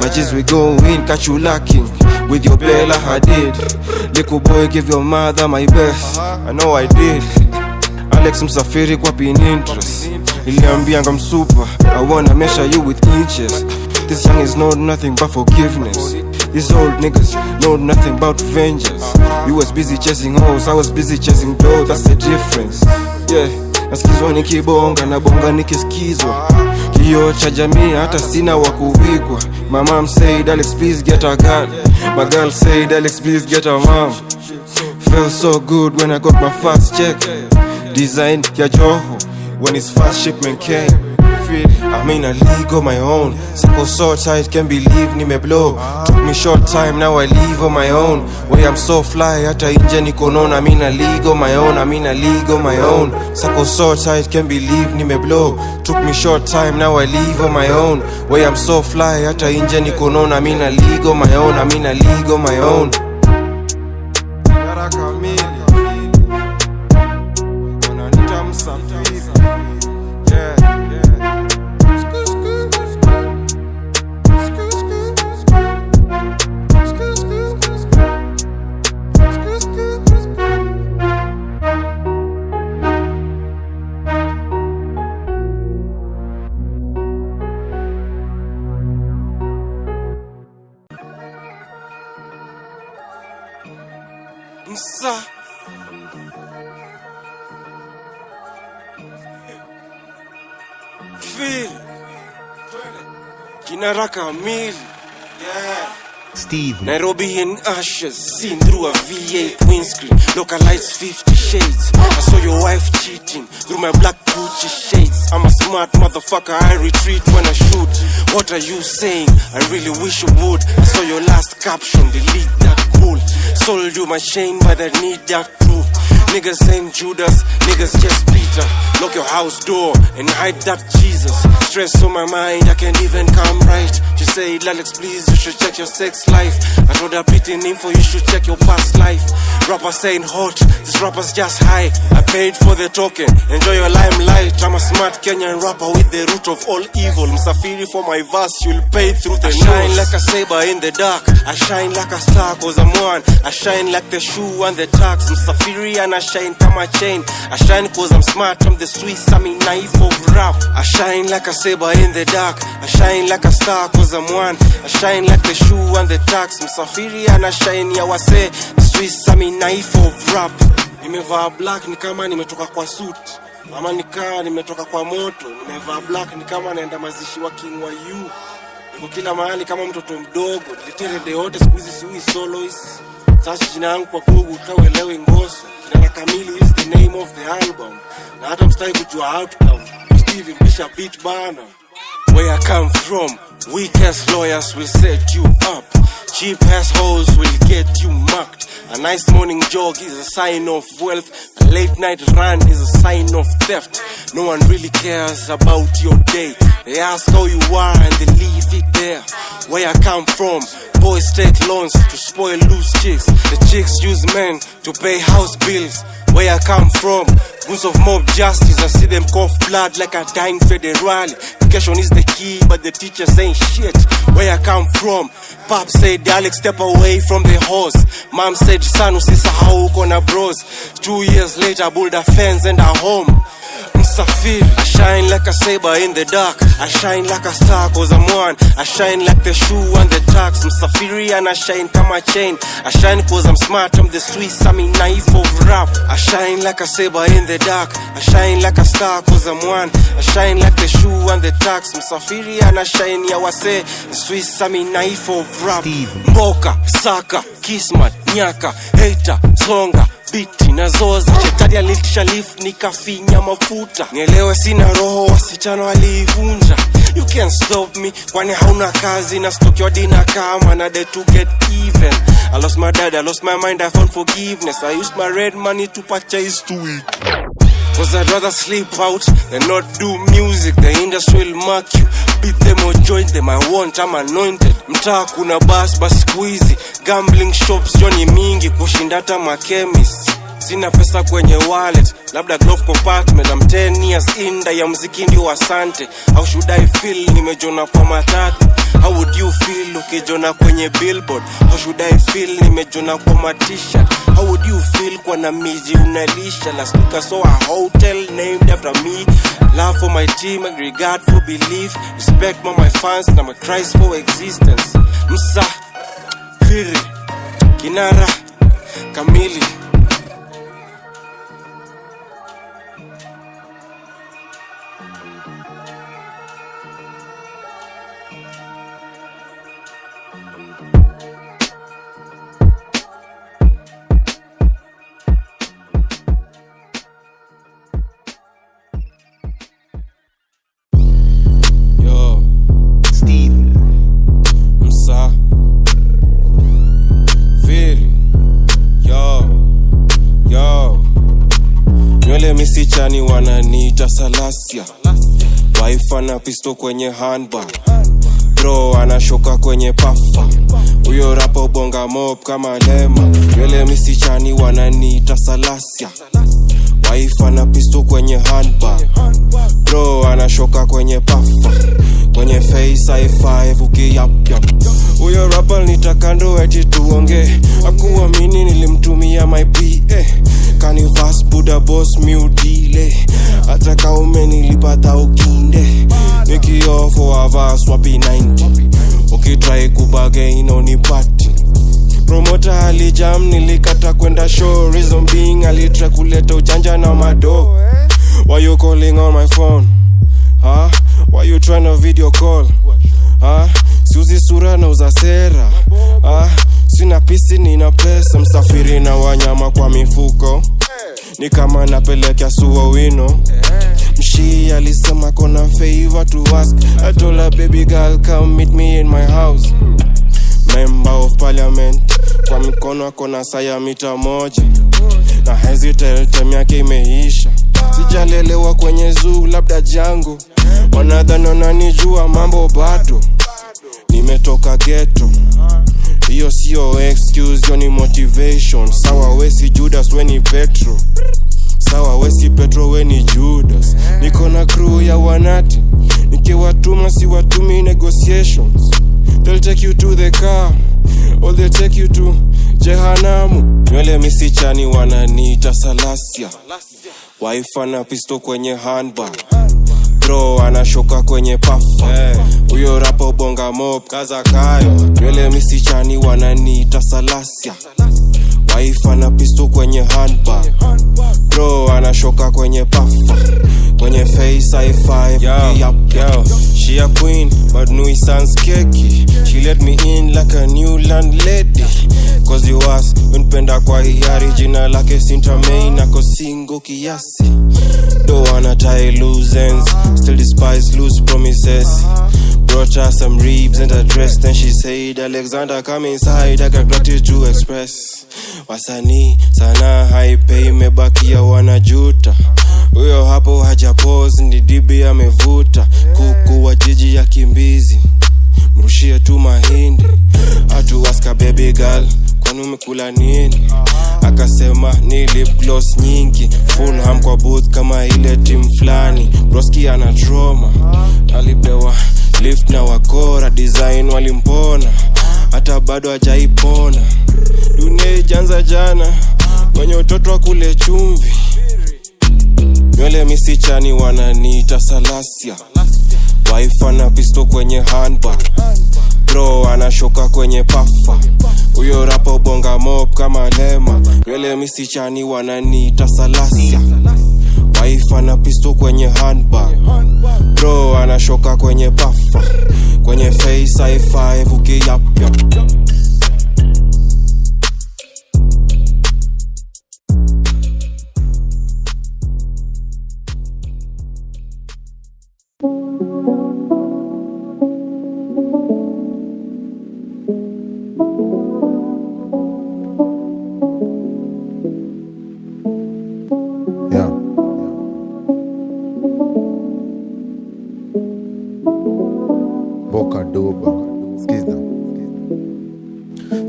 Matches we go in, catch you lacking with your Bella Hadid. Little boy give your mother my best, I know I did. Alex Msafiri kwa pin interest, iliambia I'm super, I wanna measure you with inches. This young is know nothing but forgiveness. These old niggas know nothing about vengeance. You was busy chasing hoes, I was busy chasing dough, that's the difference. Yeah, nasikizwa nikibonga na bonga nikisikizwa. Kioo cha jamii hata sina wakuvikwa. My mom said Alex please get a girl, my girl said Alex please get a mom. Felt so good when I got my first check. Design ya Joho when his first shipment came. I'm in a league of my own. Circle so tight, can't believe ni me blow. Took me short time, now I leave on my own. Way I'm so fly, hata inje niko nona. I'm in a league of my own, I'm in a league of my own. Circle so tight, can't believe ni me blow. Took me short time, now I leave on my own. Way I'm so fly, hata inje niko nona. I'm in a league of my own, I'm in a league of my own. Msa Feel Kinaraka Mil. Yeah. Stevie. Nairobi in ashes, seen through a V8 windscreen. Localized 50 shades. I saw your wife cheating through my black Gucci shades. I'm a smart motherfucker, I retreat when I shoot. What are you saying? I really wish you would. I saw your last caption, delete that cool. Sold you my chain, but I need that too. Niggas ain't Judas, niggas just Peter. Lock your house door and hide that Jesus. Stress on my mind, I can't even come right. She said, Alex, please, you should check your sex life. I told her, beating info, you should check your past life. Rapper saying hot, this rapper's just high. I paid for the token, enjoy your limelight. I'm a smart Kenyan rapper with the root of all evil. Msafiri for my verse, you'll pay through the nose. I shine like a saber in the dark, I shine like a star cause I'm one. I shine like the shoe and the tax. Msafiri and I shine kama chain. I shine cause I'm smart, I'm the Swiss, I'm in knife of rap. I shine like a saber in the dark, I shine like a star cause I'm one. I shine like the shoe and the tax. Msafiri and I shine ya wase, the Swiss, I'm in knife of rap. Nimevaa black ni kama nimetoka kwa suit, ama nikaa nimetoka kwa moto. Nimevaa black ni kama naenda mazishi wa King wa you. Niko kila mahali kama mtoto mdogo. Nilitere de yote siku hizi siwi soloist. Sasa jina yangu kwa Google kauelewe ngoso. Jina kamili is the name of the album. Na hata mstai kujua outcome. Stevie Bishop beat banner. Where I come from, weak ass lawyers will set you up. Cheap ass hoes will get you marked. A nice morning jog is a sign of wealth. A late night run is a sign of theft. No one really cares about your day. They ask how you are and they leave it there. Where I come from, boys take loans to spoil loose chicks. The chicks use men to pay house bills. Where I come from, goons of mob justice. I see them cough blood like a dying federale. Education is the key, but the teachers ain't shit. Where I come from, Pop said, Alex, step away from the horse. Mom said, son, usisahau uko na bros. 2 years later, build a fence and a home. Msafiri, I shine like a saber in the dark. I shine like a star cause I'm one. I shine like the shoe and the tax. Msafiri and I shine kama chain. I shine cause I'm smart, I'm the Swiss, I'm in knife of rap. I shine like a saber in the dark. I shine like a star cause I'm one. I shine like the shoe and the tax. Msafiri and I shine ya wase, the Swiss, I'm in knife of rap. Mboka, Saka, Kismat, Nyaka, Hater, Songa, biti na zoza. Shetani alitisha lift nikafinya mafuta. Nielewe sina roho, wasichana waliivunja. You can't stop me, kwani hauna kazi. Na stock your dinner kama na day to get even. I lost my dad, I lost my mind, I found forgiveness. I used my red money to purchase to it. Cause I'd rather sleep out than not do music. The industry will mark you. Beat them or join them, I want, I'm anointed. Mtaa kuna bus squeezy. Gambling shops Johnny mingi kushinda hata chemist. Sina pesa kwenye wallet, labda glove compartment. I'm 10 years in, ya mziki ndio asante. How should I feel, nimejona kwa matatu. How would you feel, ukijona kwenye billboard? How should I feel, nimejona kwa t-shirt? How would you feel, kwa na miji unalisha? Last week I saw a hotel named after me. Love for my team and regard for belief. Respect for my fans and my Christ for existence. Msa, Firi, Kinara, Kamili. Misichani wananiita Salasia. Wife ana pisto kwenye handbag. Bro anashoka kwenye pafa. Uyo rapo bonga mop kama lema. Nywele misichani wananiita Salasia. Wife ana pisto kwenye handbag. Bro anashoka kwenye pafa. Kwenye face I5 ukiyap. Uyo rapo nitakando eti tuonge. Hakuamini nilimtumia my PA. Canivas Buddha boss miudile. Ataka umenilipata ukinde. Niki ofo avas wapi 90. Ukitry kubagain onipati. Promoter alijam nilikata kwenda show. Reason being alitra kuleta ujanja na mado. Why you calling on my phone? Huh? Why you trying to video call? Huh? Siuzi sura na uza sera. Sina pisi nina pesa. Msafiri na wanyama kwa mifuko. Ni kama napeleka suwa wino. Mshi alisema kona favor to ask. I told her baby girl come meet me in my house. Member of parliament. Kwa mikono kona saya mita moja. Na hesitate time yake imeisha. Sijalelewa kwenye zoo labda jango. Wanadhani wananijua mambo bado. Nimetoka ghetto. Hiyo sio excuse, yo ni motivation. Sawa we si Judas, we ni Petro. Sawa we si Petro, we ni Judas. Niko na crew ya wanati. Nikiwatuma si watumi negotiations. They'll take you to the car, or they'll take you to Jehanamu. Nywele misichani wananiita Salasia. Wife ana pisto kwenye handbag. Bro anashoka kwenye pafa. Uyo rapo bonga mop kaza kayo. Nywele misichani wananiita Salasia. Wife ana pisto kwenye handbag. Bro anashoka kwenye pafa. Kwenye face I5. Yo, she a queen but Nui sans keki. She let me in like a new landlady. Cause you ask, unpenda kwa hiari. Jina lake Sintra main ako singo kiasi. Don't wanna tie loose ends. Still despise loose promises. Brought her some ribs and a dress. Then she said, Alexander come inside, I got gratitude to express. Wasanii sana haipei mebakia wanajuta. Uyo hapo hajapose ni dibi amevuta. Kuku wa jiji ya kimbizi. Mrushie tu mahindi. Atu aska baby girl kwani umekula nini? Akasema ni lip gloss nyingi. Full ham kwa booth kama ile team flani. Broski ana trauma. Alipewa lift na wakora. Design walimpona. Hata bado hajaipona. Dunia ijanza jana. Kwenye utoto wa kule chumvi. Nywele misichani wananiita Salasia. Wife ana pisto kwenye handbag. Bro anashoka kwenye pafa. Uyo rapo bonga mop kama lema. Nywele misichani wananiita Salasia. Wife ana pisto kwenye handbag. Bro anashoka kwenye pafa. Kwenye face I5 ukiyap. Boka doba. Skiza.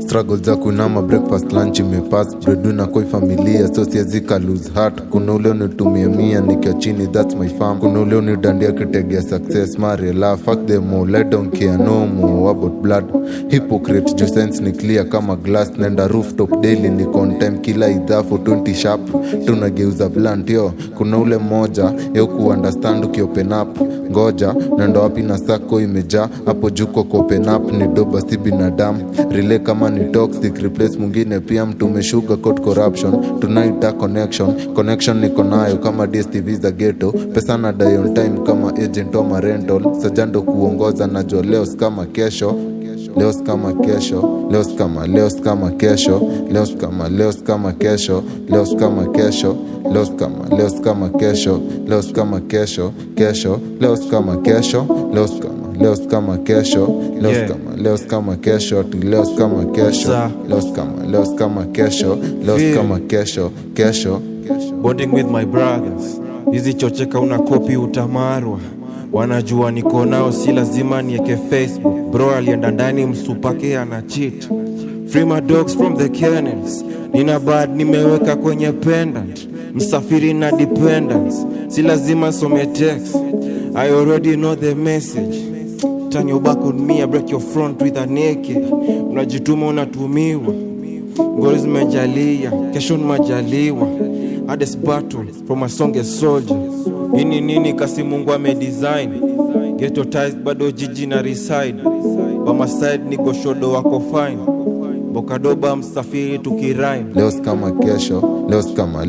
Struggle za kunama breakfast lunch imepass bread na koi familia so siazika lose heart. Kuna ule unitumia mia nikia chini that's my farm. Kuna ule unidandia kitegea success mari la fuck them all I don't care no more about blood. Hypocrite juu sense ni clear kama glass. Nenda rooftop daily ni on time kila idhaa for 20 sharp. Tunageuza blunt yo. Kuna ule moja yo kuunderstand ukiopen up. Ngoja nenda wapi na sako imejaa hapo juko kwa open up ni doba si binadamu. Relay kama ni toxic replace mwingine pia mtume sugar coat corruption. Tunaita connection niko nayo kama DSTV za ghetto. Pesa na die on time kama agent ama rental. Sajando kuongoza na jo leos kama kesho. Leos kama kesho, leos kama kesho, leos kama kesho, leos kama kesho, leos kama kesho, leos kama kesho, leos kama kesho, leos kama kesho, leos kama kesho, leos kama kesho, leos kama kesho. Bonding with my brothers. Hizi chocheka una copy utamarwa. Wanajua niko nao si lazima nieke Facebook. Bro alienda ndani msupake ana cheat. Free my dogs from the kennels. Nina bad nimeweka kwenye pendant. Msafiri na dependence. Si lazima some text. I already know the message. Turn your back on me, I break your front with a naked. Unajituma unatumiwa. Goals zimejalia, kesho majaliwa. Hardest battle from my song as soldier. Nini kasi Mungu amedesign. Ghetto ties bado jiji na reside. By my side niko shodo wako fine. Bokadoba msafiri tukirime. Leos kama kesho, leos kama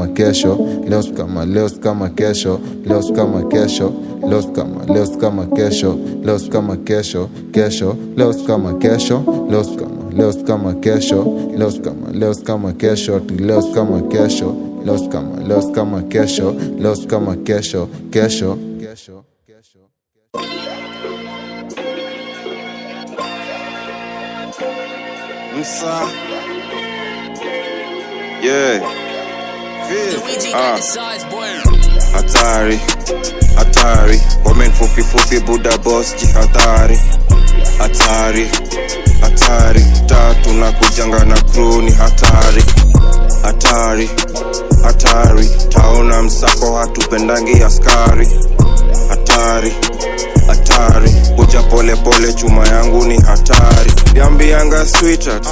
kesho, leos kama kesho, leos kama kesho, leos kama kesho, leos kama kesho, leos kama kesho, leos kama kesho, leos kama kesho, leos kama kesho, leos kama kesho. Msa. Yeah. Luigi got the size, boy. Hatari. Comment fupi Buddha boss jihadhari. Hatari. Tatu na kujanga na crew ni hatari. Taona msako hatupendangi askari. Hatari. Kuja pole chuma yangu ni hatari. Yambianga sweetheart.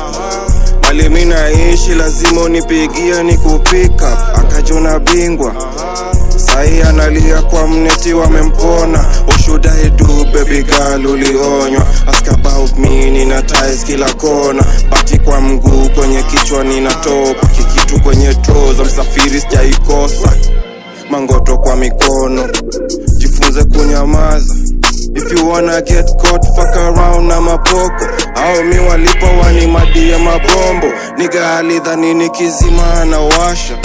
Mali mimi naishi lazima unipigie ni kupika. Akajona bingwa. Sai analia kwa mneti wamempona. What should I do baby girl ulionywa. Ask about me nina ties kila kona. Pati kwa mguu kwenye kichwa ninatoka. Kikitu kwenye trouser msafiri sijaikosa. Mangoto kwa mikono. Jifunze kunyamaza. If you wanna get caught, fuck around na mapoko. Hao mi walipo wanimadia mabombo. Nigga alidhani nikizima na washa.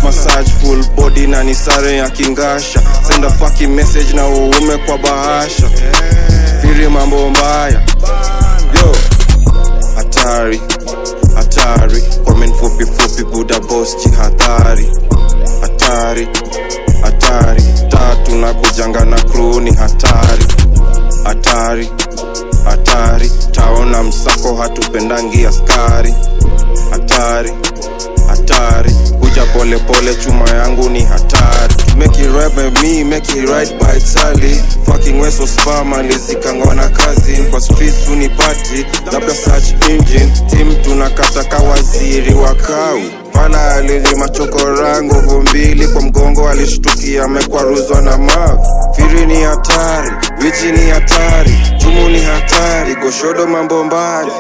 Massage full body na nisare ya kingasha. Send a fucking message na uume kwa bahasha. Firi mambo mbaya. Yo. Hatari. Comment fupi Buddha boss jihadhari. Hatari. Tatu na kujanga na crew ni hatari. Taona msako hatupendangi askari. Hatari. Kuja pole chuma yangu ni hatari. Make it right by me, make it right by Charlie. Fucking weso spam alizikangwa na kazi. Kwa streets unipati, labda search engine. Team tunakata kawaziri wakau. Pala alilima chokorango vumbili. Kwa mgongo alishtukia amekwaruzwa na mavu. Firi ni hatari, wichi ni hatari. Chumu ni hatari, goshodo mambo mbali.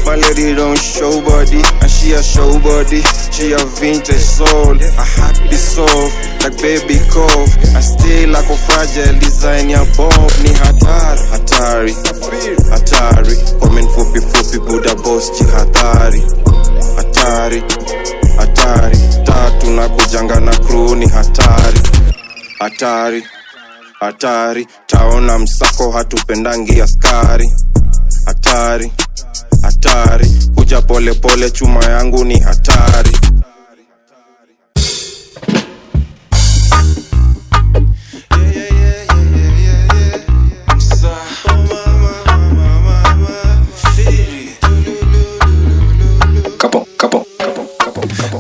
My lady don't show body, and she a show body. She a vintage soul, a heart be soft, like baby cough. I stay like a fragile design, ya bomb ni hatari. Comment fupi Buddha boss jihadhari. Hatari. Tatu na kujanga na crew ni hatari. Taona msako hatupendangi askari. Hatari. Kuja pole chuma yangu ni hatari.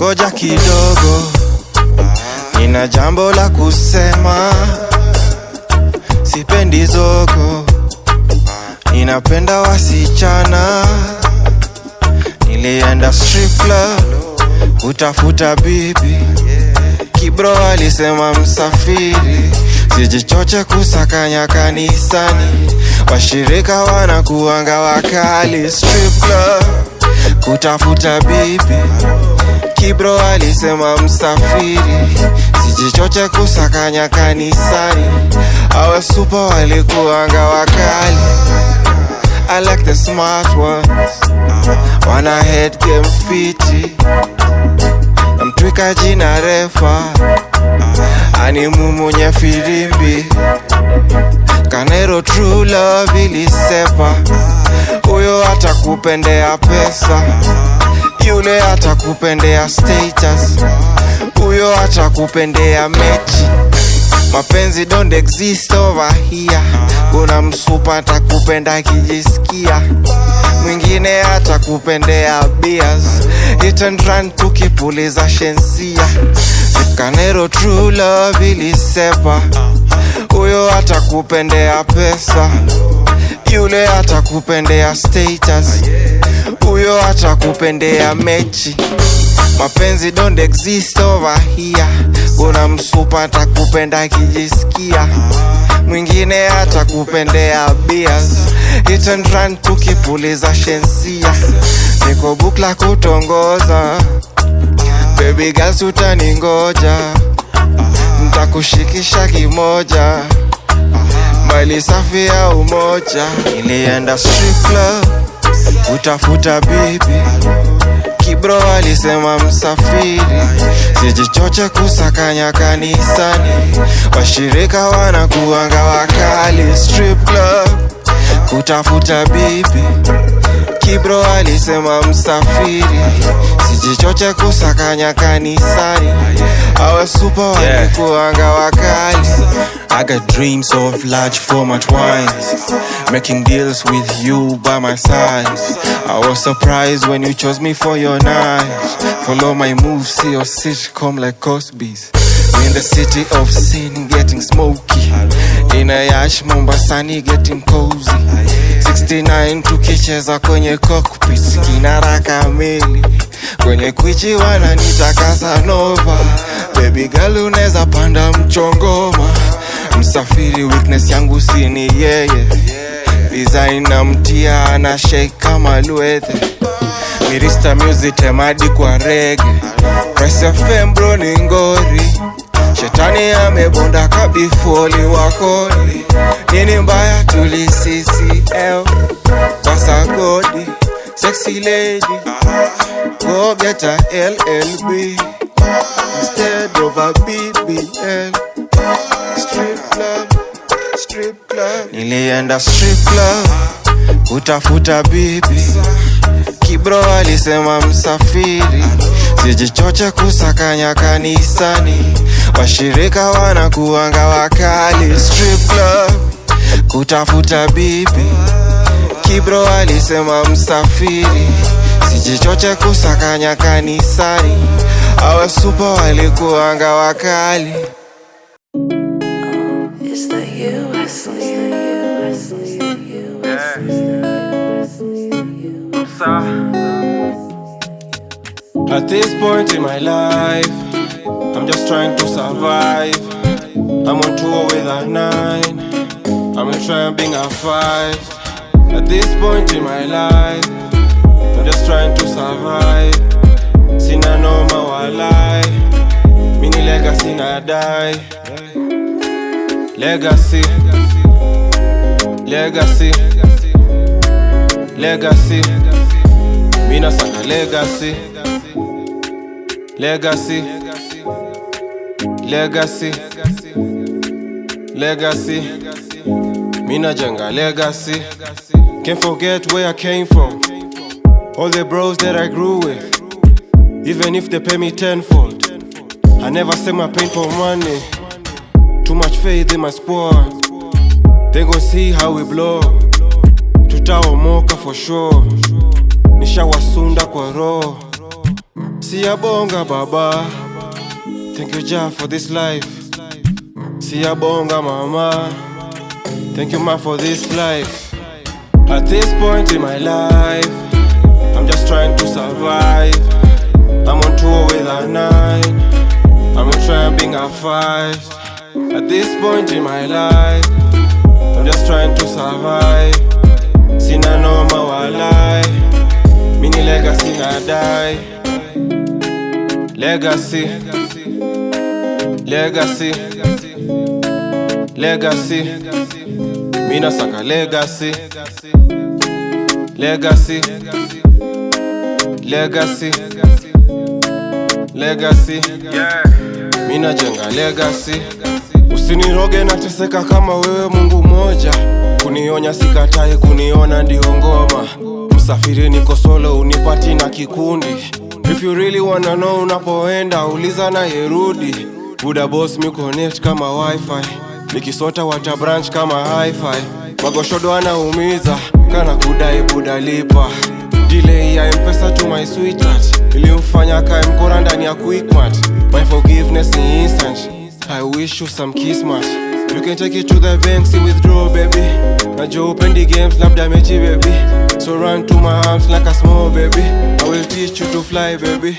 Ngoja kidogo, nina jambo la kusema. Sipendi zogo, ninapenda wasichana. Nilienda strip club kutafuta bibi, kibro alisema msafiri. Sijichoche kusakanya kanisani, washirika wanakuanga wakali. Strip club kutafuta bibi, kibro alisema msafiri. Sijichoche kusakanya kanisani, awe super walikuanga wakali. I like the smart ones, wana head game fiti. Namtwika jina refa, animumunye firimbi. Kanero true love ilisepa, uyo atakupendea pesa, yule atakupendea status, uyo atakupendea mechi. Mapenzi don't exist over here. Kuna msupa atakupenda kijisikia, mwingine atakupendea beers. Hit and run tukipuliza shensia. Kanero true love ilisepa, uyo atakupendea pesa, yule atakupendea status, uyo atakupendea mechi. Mapenzi don't exist over here. Kuna msupa atakupenda kijisikia, mwingine atakupendea beers. Hit and run tukipuliza shensia. Niko bukla kutongoza, baby girls utaningoja. Ntakushikisha kimoja, mali safi ya umoja. Nilienda strip club kutafuta bibi, kibro alisema msafiri. Sijichoche kusakanya kanisani, washirika wanakuanga wakali. Strip club kutafuta bibi, kibro alisema msafiri. Sijichoche kusakanya kanisani, awe super walikuanga wakali. I got dreams of large format wines, making deals with you by my side. I was surprised when you chose me for your night. Follow my moves, see your sitcom like Cosby's. In the city of sin, getting smoky. In a yash Mombasani, getting cozy. 69 tukicheza kwenye cockpit, kinara kamili. Kwenye kwichi wananita Casanova. Baby girl uneza panda mchongoma. Msafiri weakness yangu sini yeye. Design na mtia ana shake kama luethe. Mirista music temadi kwa reggae. Press FM bro ni ngori. Shetani amebonda kabifoli wakoli. Nini mbaya tuli CCL Pasa godi, sexy lady. Go get a LLB instead of a BBL. Strip club, strip club. Nilienda strip club kutafuta bibi, kibro alisema msafiri. Sijichoche kusakanya kanisani, washirika wanakuanga wakali. Strip club kutafuta bibi, kibro alisema msafiri. Sijichoche kusakanya kanisani, awe super walikuanga wakali. It's the US. At this point in my life, I'm just trying to survive. I'm on tour with a 9, I'm trying being a 5. At this point in my life, I'm just trying to survive. Sina noma walai, mini legacy na die. Legacy, legacy, legacy. Mina saka legacy, legacy, legacy, legacy. Mina jenga legacy. Can't forget where I came from, all the bros that I grew with. Even if they pay me tenfold, I never sell my pain for money. Too much faith in my squad, they gon' see how we blow. Tutaomoka for sure, nishawasunda kwa roho. Siyabonga baba, thank you Jah for this life. Siyabonga mama, thank you ma for this life. At this point in my life, I'm just trying to survive. I'm on tour with a 9, I'm not trying being a 5. At this point in my life, I'm just trying to survive. Sina noma walai, mini legacy na die. Legacy, legacy, legacy. Mina saka legacy, legacy, legacy, legacy. Mina jenga legacy. Usiniroge nateseka kama wewe Mungu moja. Kunionya sikatai, kuniona ndio ngoma. Msafiri niko solo, unipati na kikundi. If you really wanna know unapoenda, uliza na yerudi. Buda boss mi connect kama wifi, nikisota wata branch kama hi-fi. Magoshodo anaumiza, kana kudai buda lipa. Delay ya M-Pesa to my sweetheart, ilimfanya kae mkora ndani ya Quickmart. My forgiveness ni instant, I wish you some kismat. You can take it to the bank, see withdraw baby. Najua upendi games, labda mechi baby. So run to my arms like a small baby. I will teach you to fly baby.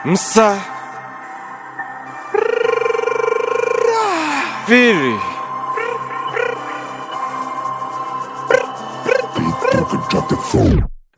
Msa Firi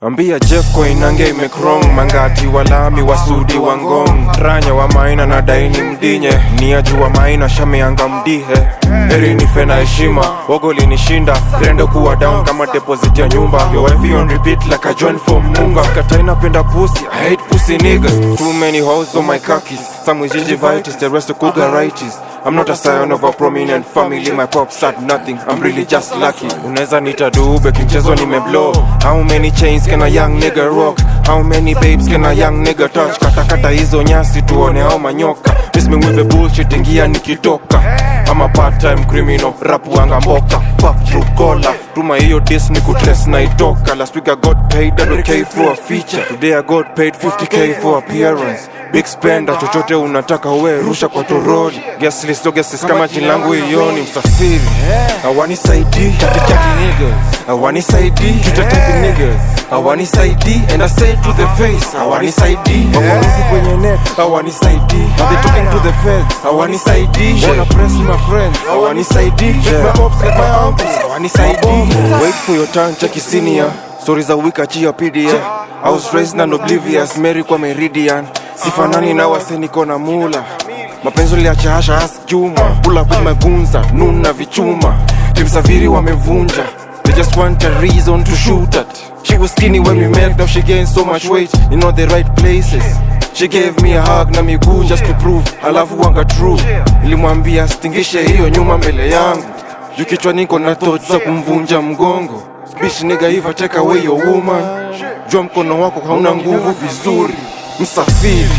ambia Jeff kwa inange imekrong. Mangati walami wasudi wangong. Ranya wa maina na daini mdinye. Niaju wa maina shameanga mdihe. Heri ni fena heshima, wogoli nishinda. Rendo kuwa down kama deposit ya nyumba. Your wife on repeat like a joint from Munga. Katai napenda pussy, I hate pussy niggas. Too many hoes on my khakis. Some with gingivitis, the rest of cougar-ritis. I'm not a scion of a prominent family. My pops had nothing, I'm really just lucky. Uneza nita dube, kimchezo nimeblow. How many chains can a young nigga rock? How many babes can a young nigga touch? Kata hizo nyasi tuone hao manyoka. Miss me with the bullshit, ingia nikitoka. I'm a part-time criminal, rap wanga mboka. Fuck true caller, tuma hiyo diss ni kutres na itoka. Last week I got paid 100k for a feature. Today I got paid 50k for appearance. Big spender, chochote unataka uwe rusha kwa toroli. Guess list kama jilangu ioni msafiri. Awani saidi, chati niggas. Awani saidi, chutatepi niggas. Awani saidi, and I say to the face. Awani saidi, wakulizi kwenye net. Awani saidi, they talking to the feds. Awani saidi, wanna press my friends. Awani saidi, make my pops like my uncles. Awani saidi, wait for your turn, check your senior. Stories a week achia PDA. I was raised and oblivious, Mary kwa meridian. Sifanani na wase niko na mula. Mapenzo liacha hasha ask Juma. Pull up with my gunza, nuna vichuma. Timsaviri wamevunja, they just want a reason to shoot at. She was skinny when we met, now she gained so much weight in all the right places. She gave me a hug na miguu just to prove I love wanga true. Ilimwambia stingishe hiyo nyuma mbele yangu. Jukichwa niko na thoughts za kumvunja mgongo. Bitch nigga if I take away your woman, jua mkono wako hauna nguvu vizuri. Msafiri,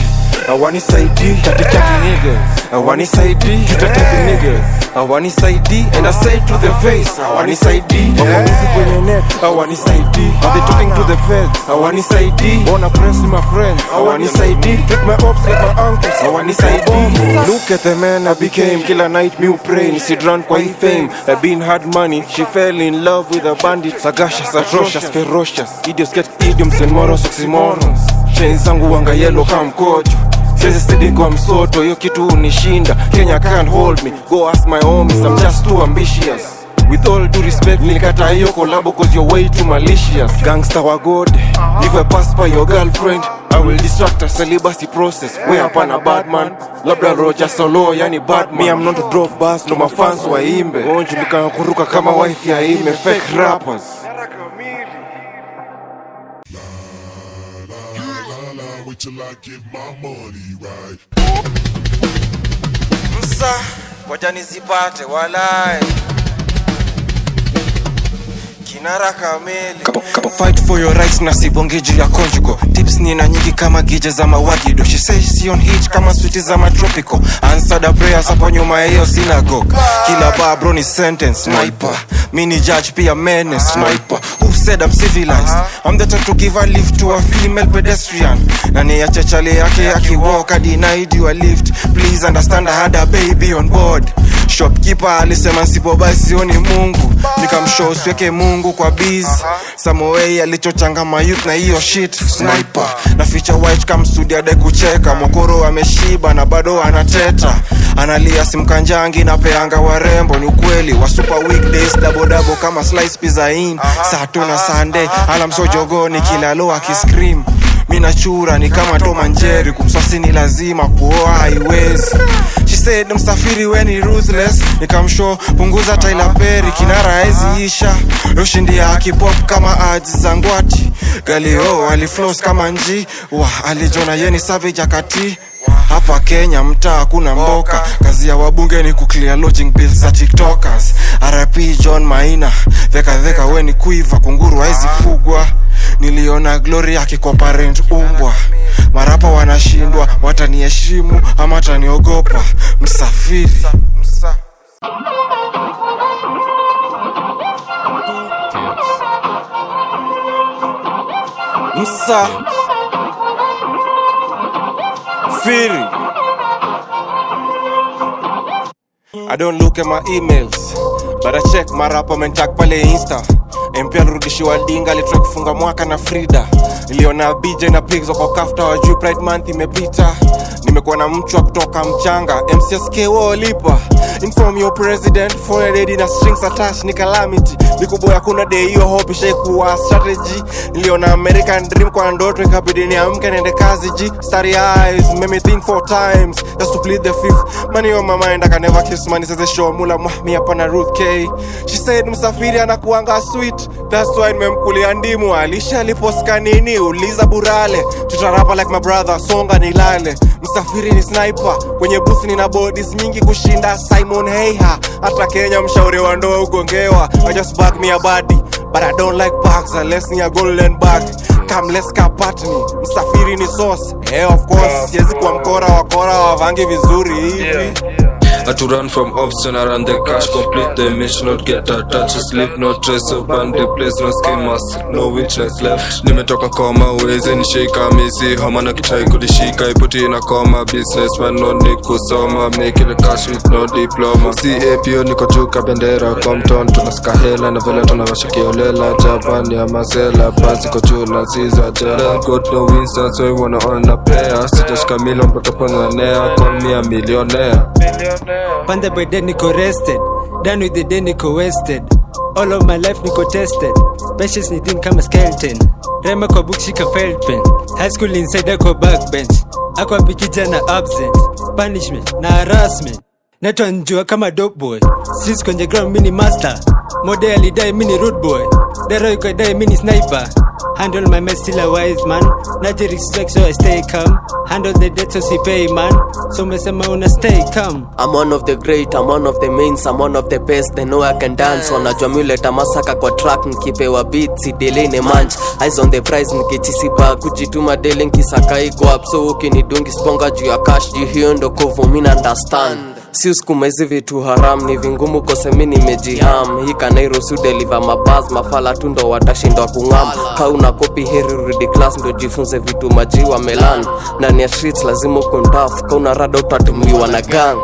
awani saidi, chati niggas. Awani saidi, chutatepi niggas. Awani saidi, and I say to the face. Awani saidi, wakulizi kwenye net. Awani saidi, they talking to the feds. Awani saidi, wanna press my friends. Awani saidi, take my ops like my uncles. Awani saidi, look at the man I became. Kila night me pray, nisidrun kwa hii fame. I been had money, she fell in love with a bandit. Sagacious, atrocious, ferocious. Idiots get idioms and morals, oxymorons. Chains zangu wanga yellow kama mkojo. Sezi steady kwa msoto, yo kitu unishinda. Kenya can't hold me, go ask my homies, I'm just too ambitious. With all due respect, nilikata hiyo collabo cause you're way too malicious. Gangster wa God, if I pass by your girlfriend, I will distract her celibacy process. We hapana bad man, labda Roger Solo, yani bad me, I'm not to drop bars, no mafans waimbe. Onjulika kuruka kama wife ya ime, fake rappers. Wait till I get my money right. Msa, wajani zipate walai. Kinara kamili. Fight for your rights na sibonge juu ya conjugal. lips nina nyingi kama gije za mawagido. She says she on hitch kama sweet za matropical. Answer the prayers hapo nyuma ya hiyo synagogue. Kila bar bro ni sentence sniper. Mini judge pia menace sniper. Who said I'm civilized? I'm the type to give a lift to a female pedestrian. Na ni ya chechale yake akiwalk I denied you a lift. Please understand I had a baby on board. Shopkeeper alisema sipo basi oni Mungu. Nikamshow sweke Mungu kwa biz. Samoei alichochanga mayouth na hiyo shit sniper. Na feature white kama studio ade kucheka. Mokoro ameshiba na bado anateta. Analia simkanjangi na peanga warembo. Ni ukweli wa super weekdays double kama slice pizza in. Sato na Sunday alamso jogoni kila loa kiscream. Mina chura ni kama Tom and Jerry. Kumswasi ni lazima kuoa haiwezi. She said msafiri we ni ruthless. Nikamshow punguza Tyler Perry. Kinara haizi isha Ushindi ya kipop kama ads zangwati. Galio aliflows kama nji. Alijona yeni savage akati. Hapa Kenya mtaa hakuna mboka. Kazi ya wabunge ni kuclear lodging bills za tiktokers. RP John Maina. Dheka we ni kuiva kunguru haizi fugwa. Niliona glory yake kwa parent umbwa. Marapa wanashindwa, wataniheshimu ama wataniogopa. Msafiri Firi. I don't look at my emails, but I check marapa mentag pale Insta. MP alirudishiwa dinga alitaka kufunga mwaka na Frida. Niliona BJ na pigs kwa kafta wa juu Pride Month imepita. Nimekuwa na mchwa kutoka mchanga MCSK wolipa. Inform your president for a lady na strings attached ni calamity. Nikuboya kuna day hiyo hope ishaikuwa strategy. Niliona American dream kwa ndoto ikabidi niamke niende kazi G. Starry eyes made me think 4 times just to plead the fifth. Money on my mind I can never kiss money says show mula mi hapa na Ruth K. She said msafiri anakuanga sweet. That's why nimemkulia ndimu. Alisha aliposka nini uliza burale. Tutarapa like my brother songa nilale. Msafiri ni sniper. Kwenye booth nina bodies nyingi kushinda Simon Heiha. Hata Kenya mshauri wa ndoa ugongewa. I just back me a body but I don't like bags unless ni a golden bag. Come let's kapatni. Msafiri ni sauce. Of course siwezi kwa mkora wakora wavangi vizuri hivi. I had to run from ops and I run the cash, complete the mission, not get attached, just leave no trace of band, the place no skin mask, no witness left. Nimetoka koma uweze nishika misi, homa na kitai kudishika, iputi na koma, businessman no need kusoma, make it cash with no diploma. CAPO niko chuka bendera, Compton tunasika hela na vela tunawasha kiolela, Japan ya masela, basi ko chula ziza jela. Got no Winston so you wanna own a player, sitashika million mpaka panga nea, call me a millionaire. Panda by then niko rested, done with the day niko wasted. All of my life niko tested, patience ni thin kama skeleton. Rema kwa book shika felt pen, high school inside ako backbench. Ako apikija na absent, punishment na harassment. Neto njua kama dope boy, streets kwenye ground mini master. Mode alidai mini rude boy, Dero yuko dai mini sniper. Handle my mess still a wise man. Naji respect so I stay calm. Handle the debt so si pay man. So mesema una stay calm. I'm one of the great, I'm one of the mains, I'm one of the best. They know I can dance. Wanajua muleta masaka kwa track. Nikipewa beats, delay ne manch. Eyes on the prize, nikichisipa kujituma dele nkisaka iko up. So ukinidungi sponga juu ya cash. Juu hiyo ndo kovu mina understand. Si uskuma hizi vitu haram ni vingumu kose mini mejiham. Hii kanairo su deliver mabaz mafala tu ndo watashindwa kungam. Kauna copy heri rudi class ndo jifunze vitu majiwa melan. Ndani ya streets lazima uko tough. Kauna rada utatumiwa na gang.